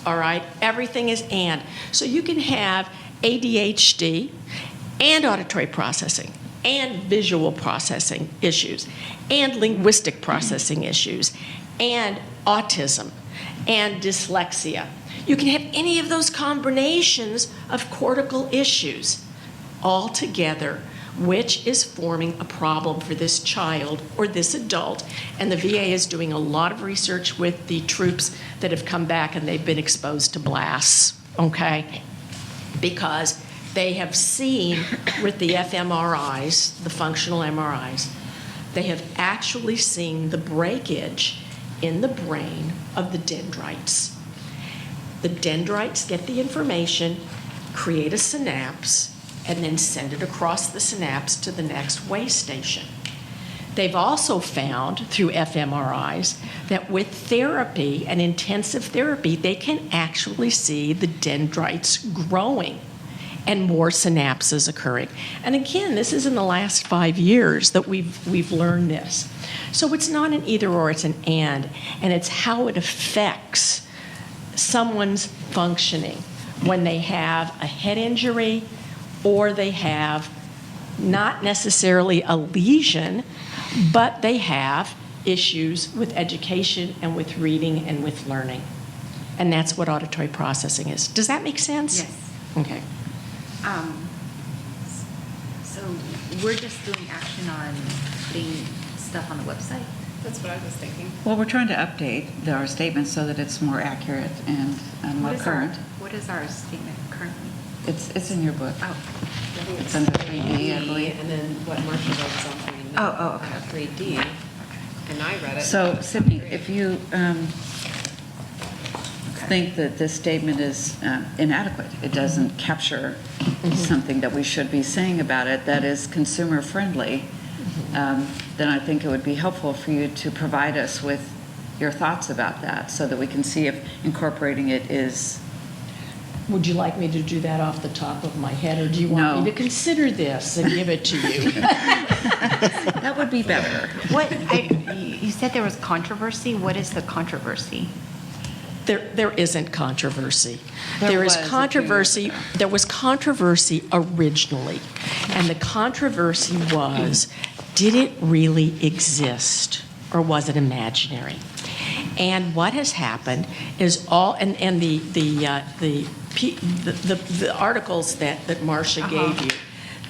All right? Everything is and. So you can have ADHD and auditory processing and visual processing issues and linguistic processing issues and autism and dyslexia. You can have any of those combinations of cortical issues. altogether which is forming a problem for this child or this adult. And the VA is doing a lot of research with the troops that have come back and they've been exposed to blasts, okay? Because they have seen with the fMRIs, the functional MRIs, they have actually seen the breakage in the brain of the dendrites. The dendrites get the information, create a synapse, and then send it across the synapse to the next way station. They've also found through fMRIs that with therapy and intensive therapy, they can actually see the dendrites growing and more synapses occurring. And again, this is in the last 5 years that we've learned this. So it's not an either or, it's an and it's how it affects someone's functioning when they have a head injury or they have not necessarily a lesion, but they have issues with education and with reading and with learning. And that's what auditory processing is. Does that make sense? Yes. Okay. So we're just doing action on putting stuff on the website? That's what I was thinking. Well, we're trying to update our statement so that it's more accurate and more current. What is our statement currently? It's in your book. Oh. I think It's under 3D, I believe. And then what Marcia wrote is on 3D. Oh, okay. 3D. And I read it. So, Sydney, if you think that this statement is inadequate, it doesn't capture something that we should be saying about it that is consumer friendly, then I think it would be helpful for you to provide us with your thoughts about that so that we can see if incorporating it is. Would you like me to do that off the top of my head, or do you want me to consider this and give it to you? That would be better. You said there was controversy. What is the controversy? There isn't controversy. There is was controversy. There was controversy originally, and the controversy was, did it really exist or was it imaginary? And what has happened is the articles that Marcia gave you,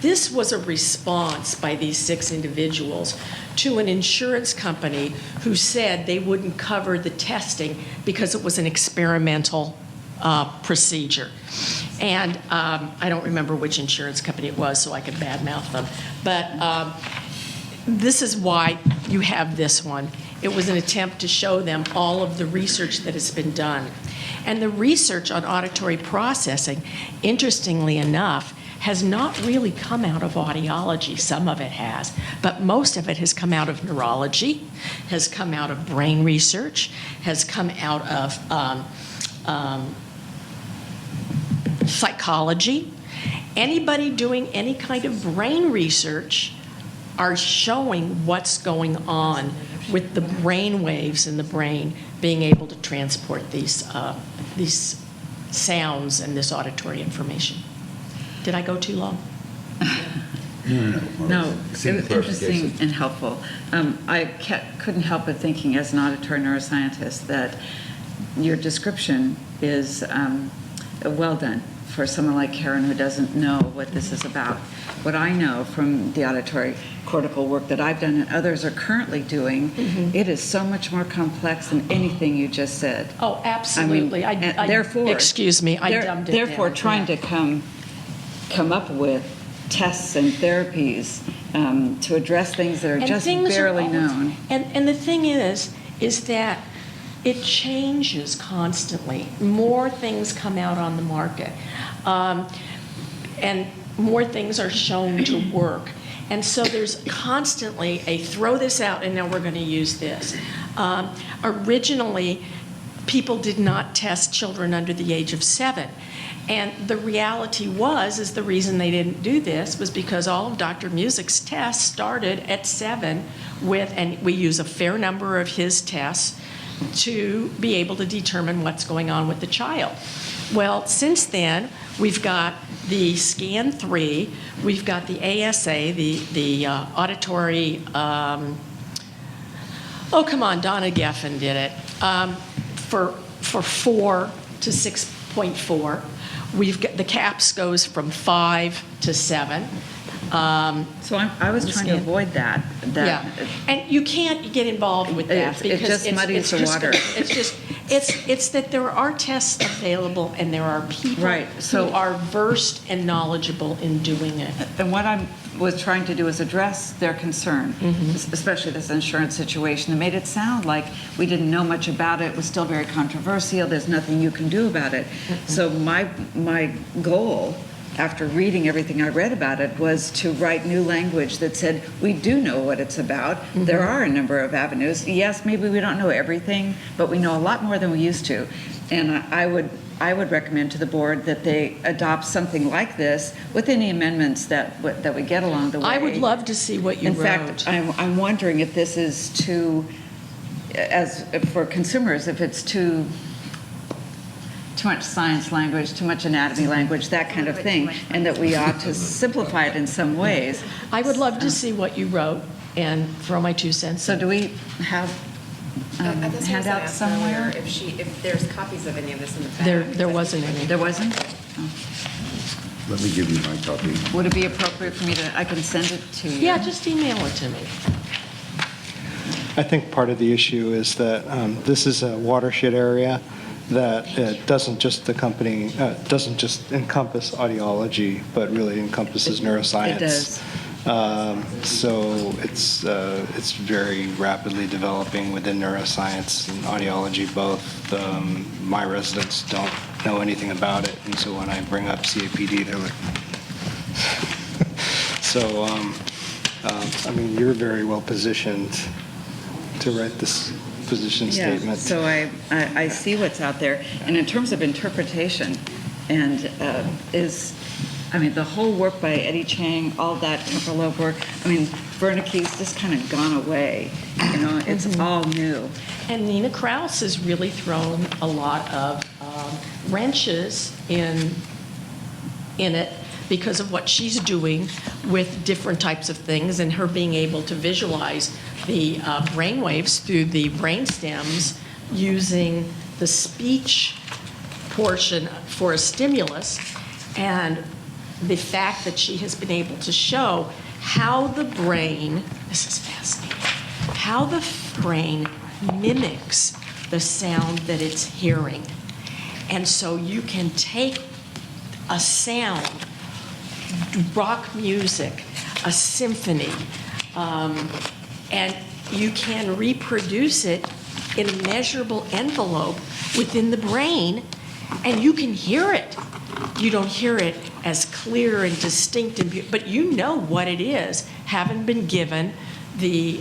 this was a response by these 6 individuals to an insurance company who said they wouldn't cover the testing because it was an experimental procedure. And I don't remember which insurance company it was, so I could badmouth them. But this is why you have this one. It was an attempt to show them all of the research that has been done. And the research on auditory processing, interestingly enough, has not really come out of audiology. Some of it has, but most of it has come out of neurology, has come out of brain research, has come out of psychology. Anybody doing any kind of brain research are showing what's going on with the brain waves in the brain being able to transport these sounds and this auditory information. Did I go too long? No, it was interesting and helpful. I couldn't help but thinking as an auditory neuroscientist that your description is well done for someone like Karen who doesn't know what this is about. What I know from the auditory cortical work that I've done and others are currently doing, it is so much more complex than anything you just said. Oh, absolutely. Therefore, excuse me, I dumbed it therefore, down. trying to come up with tests and therapies to address things that are just barely known. And the thing is that it changes constantly. More things come out on the market. And more things are shown to work. And so there's constantly a throw this out and now we're going to use this. Originally, people did not test children under the age of 7. And the reality is the reason they didn't do this was because all of Dr. Music's tests started at 7 and we use a fair number of his tests to be able to determine what's going on with the child. Well, since then, we've got the Scan 3, we've got the ASA, the auditory, oh, come on, Donna Geffen did it, for 4 to 6 0.4. We've got, the caps goes from 5 to 7. So I was trying to avoid that. Yeah, and you can't get involved with that It because just muddies the just water. it's that there are tests available and there are people Right, so- who are versed and knowledgeable in doing it. And what I was trying to do is address their concern, especially this insurance situation. It made it sound like we didn't know much about it. It was still very controversial. There's nothing you can do about it. So my goal, after reading everything I read about it, was to write new language that said, we do know what it's about. There are a number of avenues. Yes, maybe we don't know everything, but we know a lot more than we used to. And I would recommend to the board that they adopt something like this with any amendments that we get along the way. I would love to see what you In wrote. fact, I'm wondering if this is too, as for consumers, if it's too much science language, too much anatomy language, that kind of thing, and that we ought to simplify it in some ways. I would love to see what you wrote and throw my 2 cents So in. do we have That's what I was gonna handouts ask somewhere? earlier, if there's copies of any of this in the back. There wasn't any. There wasn't? Let me give you my copy. Would it be appropriate for me to, I can send it to you? Yeah, just email it to me. I think part of the issue is that this is a watershed area that doesn't just doesn't just encompass audiology, but really encompasses neuroscience. It does. So it's very rapidly developing within neuroscience and audiology both. My residents don't know anything about it, and so when I bring up CAPD, they're like, so I mean, you're very well positioned to write this position statement. So I see what's out there. And in terms of interpretation, and the whole work by Eddie Chang, all that temporal lobe work, Wernicke's just kind of gone away. It's all new. And Nina Kraus has really thrown a lot of wrenches in it because of what she's doing with different types of things and her being able to visualize the brain waves through the brain stems using the speech portion for a stimulus, and the fact that she has been able to show how the brain, this is fascinating, how the brain mimics the sound that it's hearing. And so you can take a sound, rock music, a symphony, and you can reproduce it in a measurable envelope within the brain, and you can hear it. You don't hear it as clear and distinct, but you know what it is, having been given the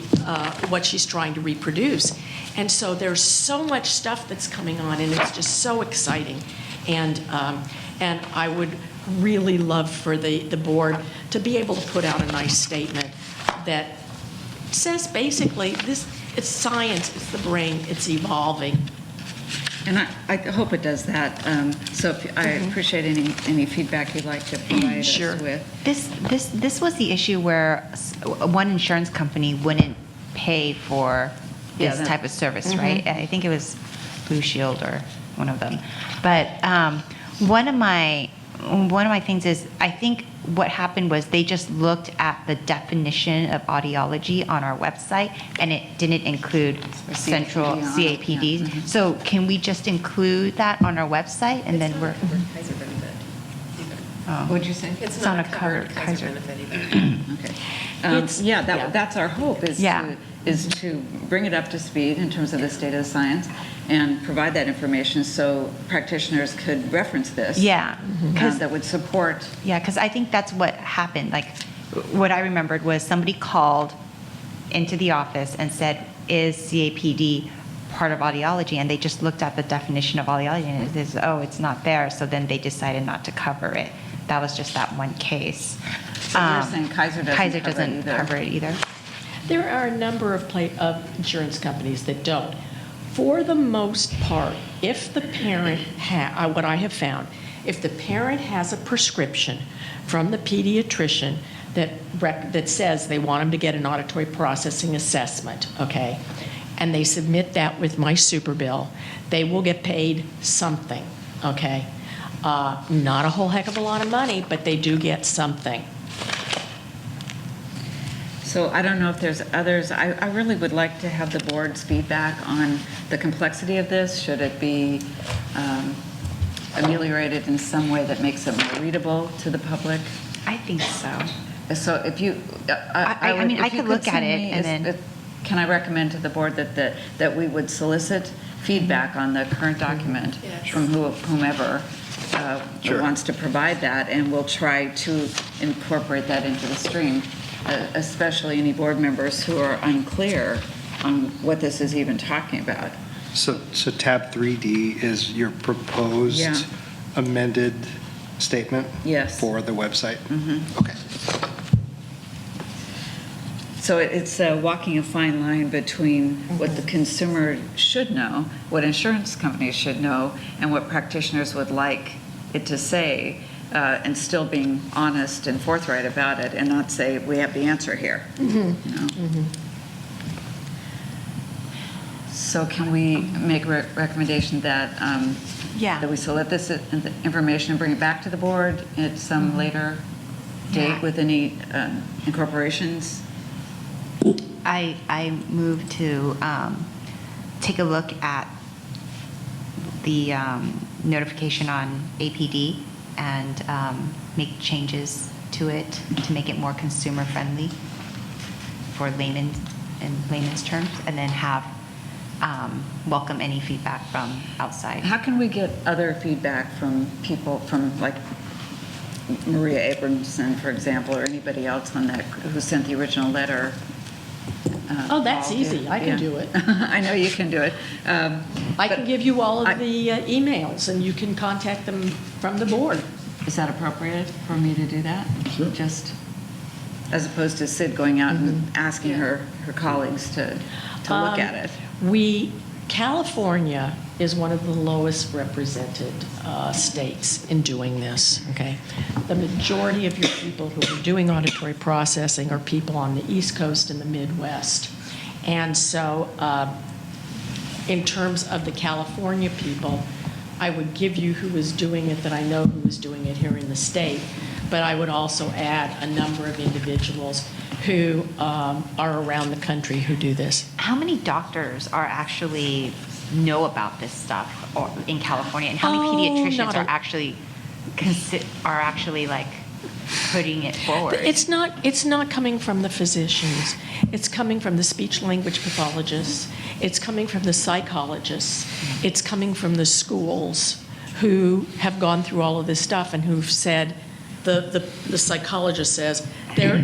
what she's trying to reproduce. And so there's so much stuff that's coming on, and it's just so exciting. And I would really love for the board to be able to put out a nice statement that says basically it's science, it's the brain, it's evolving. And I hope it does that. So I appreciate any feedback you'd like to provide us with. This was the issue where one insurance company wouldn't pay for this type of service, right? I think it was Blue Shield or one of them. But one of my things is, I think what happened was they just looked at the definition of audiology on our website, and it didn't include central CAPD. Yeah. So can we just include that on our website, and then we're... Kaiser benefit. What'd you say? It's not a covered Kaiser benefit either. Okay. That's our hope, is to bring it up to speed in terms of the state of the science and provide that information so practitioners could reference this. Yeah. That would support. Yeah, because I think that's what happened. Like, what I remembered was somebody called into the office and said, is CAPD part of audiology? And they just looked at the definition of audiology and it says, oh, it's not there. So then they decided not to cover it. That was just that one case. So you're saying Kaiser doesn't cover it either? There are a number of insurance companies that don't. For the most part, if the parent what I have found, if the parent has a prescription from the pediatrician that says they want them to get an auditory processing assessment, okay, and they submit that with my super bill, they will get paid something, okay? Not a whole heck of a lot of money, but they do get something. So I don't know if there's others. I really would like to have the board's feedback on the complexity of this. Should it be ameliorated in some way that makes it more readable to the public? I think so. So if you, I mean, I could look at it and then. Can I recommend to the board that we would solicit feedback on the current document from whomever wants to provide that, and we'll try to incorporate that into the stream, especially any board members who are unclear on what this is even talking about. So tab 3D is your proposed amended statement for the website? Okay. So it's walking a fine line between what the consumer should know, what insurance companies should know, and what practitioners would like it to say, and still being honest and forthright about it, and not say, we have the answer here. You know? So can we make a recommendation that that we select this information and bring it back to the board at some later date with any incorporations? I move to take a look at the notification on APD and make changes to it to make it more consumer friendly for layman's terms, and then have welcome any feedback from outside. How can we get other feedback from people from like Maria Abramson, for example, or anybody else on that who sent the original letter? Oh, that's easy. I can do it. I know you can do it. I can give you all of the emails, and you can contact them from the board. Is that appropriate for me to do that? Sure. Just as opposed to Sid going out and asking her colleagues to look at it. California is one of the lowest represented states in doing this, okay? The majority of your people who are doing auditory processing are people on the East Coast and the Midwest. And so in terms of the California people, I would give you who is doing it, that I know who is doing it here in the state, but I would also add a number of individuals who are around the country who do this. How many doctors are actually know about this stuff in California, and how many pediatricians are actually like putting it forward? It's not coming from the physicians. It's coming from the speech language pathologists. It's coming from the psychologists. It's coming from the schools who have gone through all of this stuff and who've said, the psychologist says there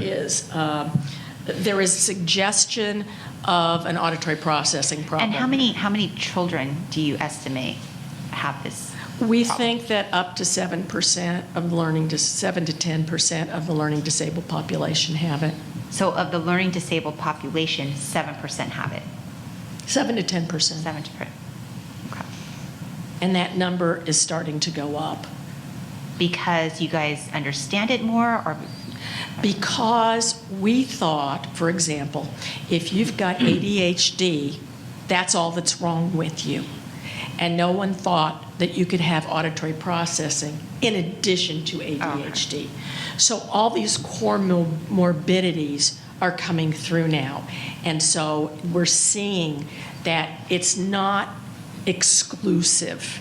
is suggestion of an auditory processing problem. And how many children do you estimate have this? We think that up to 7% of 7 to 10% of the learning disabled population have it. So of the learning disabled population, 7% have it. 7 to 10%. 7 to 10%. Okay. And that number is starting to go up. Because you guys understand it more, or? Because we thought, for example, if you've got ADHD, that's all that's wrong with you. And no one thought that you could have auditory processing in addition to ADHD. Okay. So all these core morbidities are coming through now. And so we're seeing that it's not exclusive.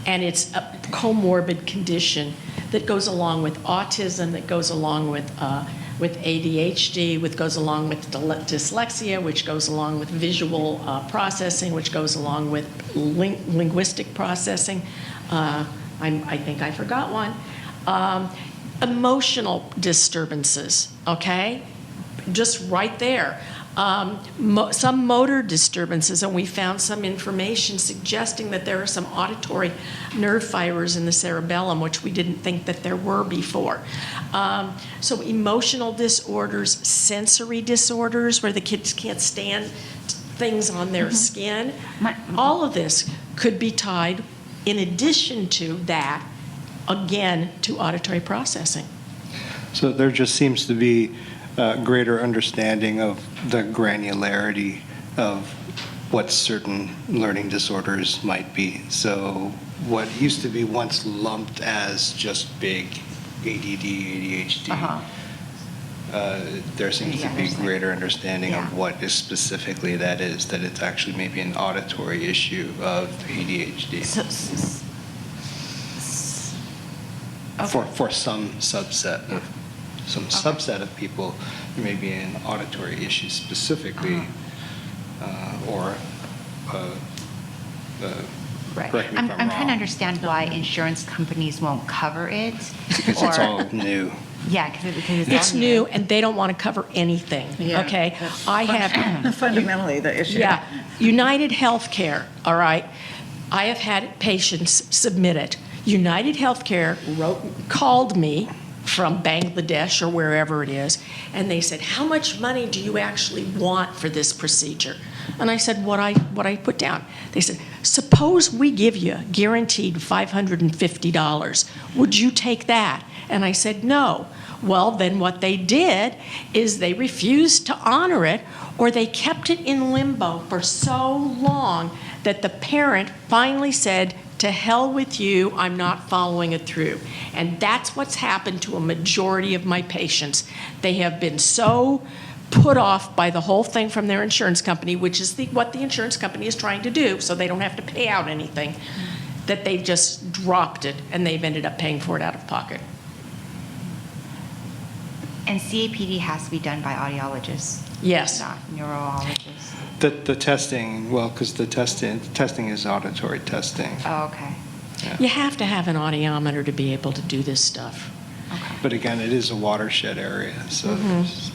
And it's a comorbid condition that goes along with autism, that goes along with ADHD, which goes along with dyslexia, which goes along with visual processing, which goes along with linguistic processing. I think I forgot one. Emotional disturbances, okay? Just right there. Some motor disturbances, and we found some information suggesting that there are some auditory nerve fibers in the cerebellum, which we didn't think that there were before. So emotional disorders, sensory disorders, where the kids can't stand things on their skin, all of this could be tied, in addition to that, again, to auditory processing. So there just seems to be greater understanding of the granularity of what certain learning disorders might be. So what used to be once lumped as just big ADD, ADHD, there seems to be greater understanding of what is specifically that is, that it's actually maybe an auditory issue of ADHD. For some subset of people, there may be an auditory issue specifically, or Right. correct me I'm if I'm trying to wrong. understand why insurance companies won't cover it. Because it's all new. Yeah, because It's new, and they don't want to cover anything, Yeah, okay? that's I have. fundamentally the issue. Yeah, United Healthcare, all right? I have had patients submit it. United Healthcare called me from Bangladesh or wherever it is, and they said, how much money do you actually want for this procedure? And I said, what I put down. They said, suppose we give you guaranteed $550. Would you take that? And I said, no. Well, then what they did is they refused to honor it, or they kept it in limbo for so long that the parent finally said, to hell with you, I'm not following it through. And that's what's happened to a majority of my patients. They have been so put off by the whole thing from their insurance company, which is what the insurance company is trying to do, so they don't have to pay out anything, that they just dropped it, and they've ended up paying for it out of pocket. And CAPD has to be done by audiologists. Yes. Not neurologists. The testing, well, because the testing is auditory testing. Oh, okay. You have to have an audiometer to be able to do this stuff. But again, it is a watershed area, so. there's-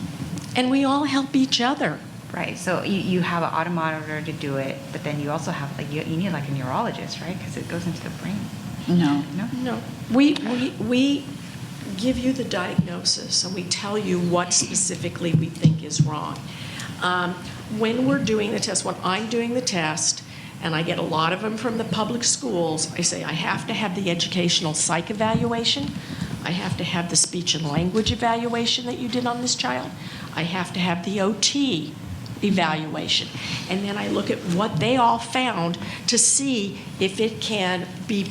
And we all help each other. Right, so you have an audiometer to do it, but then you also have, like, you need like a neurologist, right? Because it goes into the brain. No. No. We give you the diagnosis, and we tell you what specifically we think is wrong. When we're doing the test, when I'm doing the test, and I get a lot of them from the public schools, I say I have to have the educational psych evaluation, I have to have the speech and language evaluation that you did on this child, I have to have the OT evaluation, and then I look at what they all found to see if it can be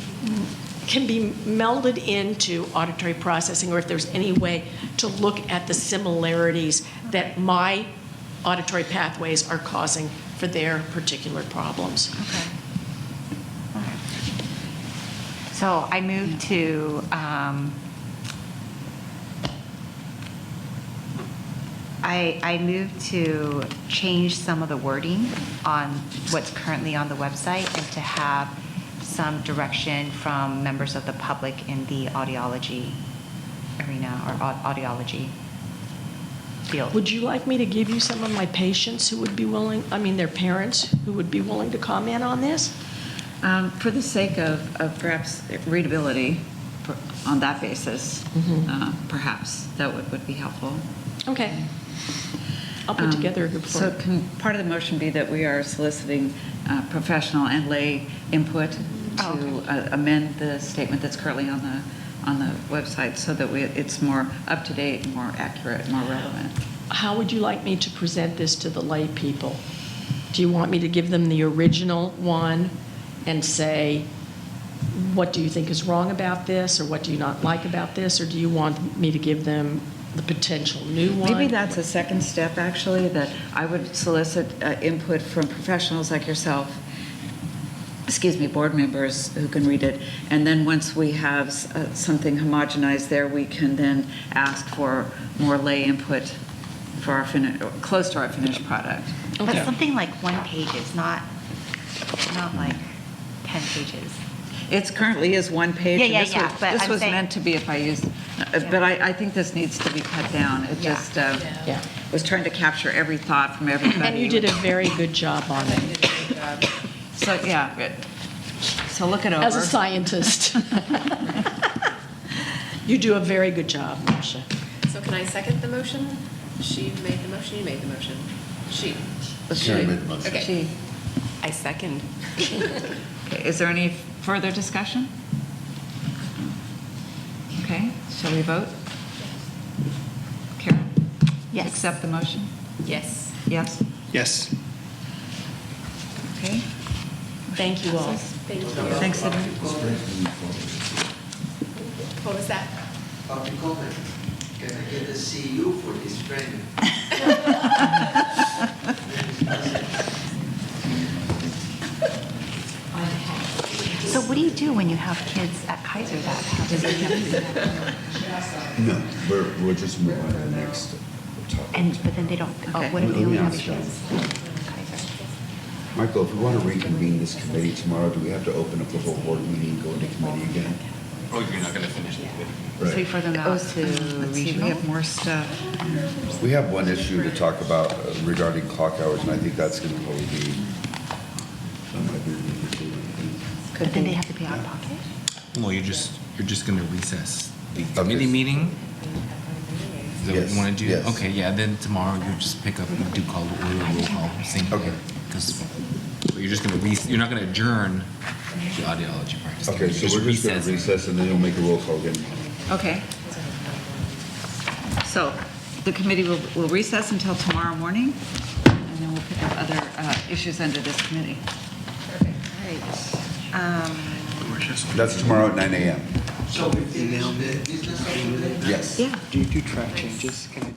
melded into auditory processing, or if there's any way to look at the similarities that my auditory pathways are causing for their particular problems. Okay. So I moved to, I moved to change some of the wording on what's currently on the website, and to have some direction from members of the public in the audiology arena, or audiology field. Would you like me to give you some of my patients who would be willing, their parents who would be willing to comment on this? For the sake of perhaps readability, on that basis, perhaps that would be helpful. Okay. I'll put together a report. So can part of the motion be that we are soliciting professional and lay input to amend the statement that's currently on the website, so that it's more up-to-date, more accurate, more relevant? How would you like me to present this to the lay people? Do you want me to give them the original one and say, what do you think is wrong about this, or what do you not like about this, or do you want me to give them the potential new one? Maybe that's a second step, actually, that I would solicit input from professionals like yourself, board members who can read it, and then once we have something homogenized there, we can then ask for more lay input for our close to our finished product. But something like 1 page, not like 10 pages. It currently is 1 page. Yeah, and yeah, this yeah, was, but this I'm was saying- meant to be if I used, but I think this needs to be cut down. It just was trying to capture every thought from everybody. And you did a very good job on it. So, so look it over. As a scientist. You do a very good job, Marcia. So can I second the motion? She made the motion, you made the motion. She. Sharon made the motion. Okay. She. I second. Okay, is there any further discussion? Okay, shall we vote? Karen? Yes. Accept the motion? Yes. Yes? Yes. Okay. Thank you all. Thanks, Sydney. What was that? Public comment. Can I get a CU for this training? So what do you do when you have kids at Kaiser that have to No, we're just moving on to the next topic. And, but then they don't, Okay. what if Let they only me have ask you. kids? Kaiser. Michael, if we want to reconvene this committee tomorrow, do we have to open up the whole board meeting, go into committee again? Oh, you're not going to finish the committee. So we further them out to Let's see, we regional? have more stuff. We have one issue to talk about regarding clock hours, and I think that's going to probably be. But then they have to pay out of pocket? Well, you're just going to recess the committee meeting? Is that what Yes, you want to do? yes. Okay, yeah, then tomorrow you just pick up, you do call the order, roll call, same thing. Okay. Because you're just going to, you're not going to adjourn the audiology practice. Okay, so we're just going to recess, and then you'll make a roll call again. Okay. So the committee will recess until tomorrow morning, and then we'll pick up other issues under this committee. That's tomorrow at 9 a.m. So we finish the business of the day? Yes. Yeah. Do you do track changes? Can I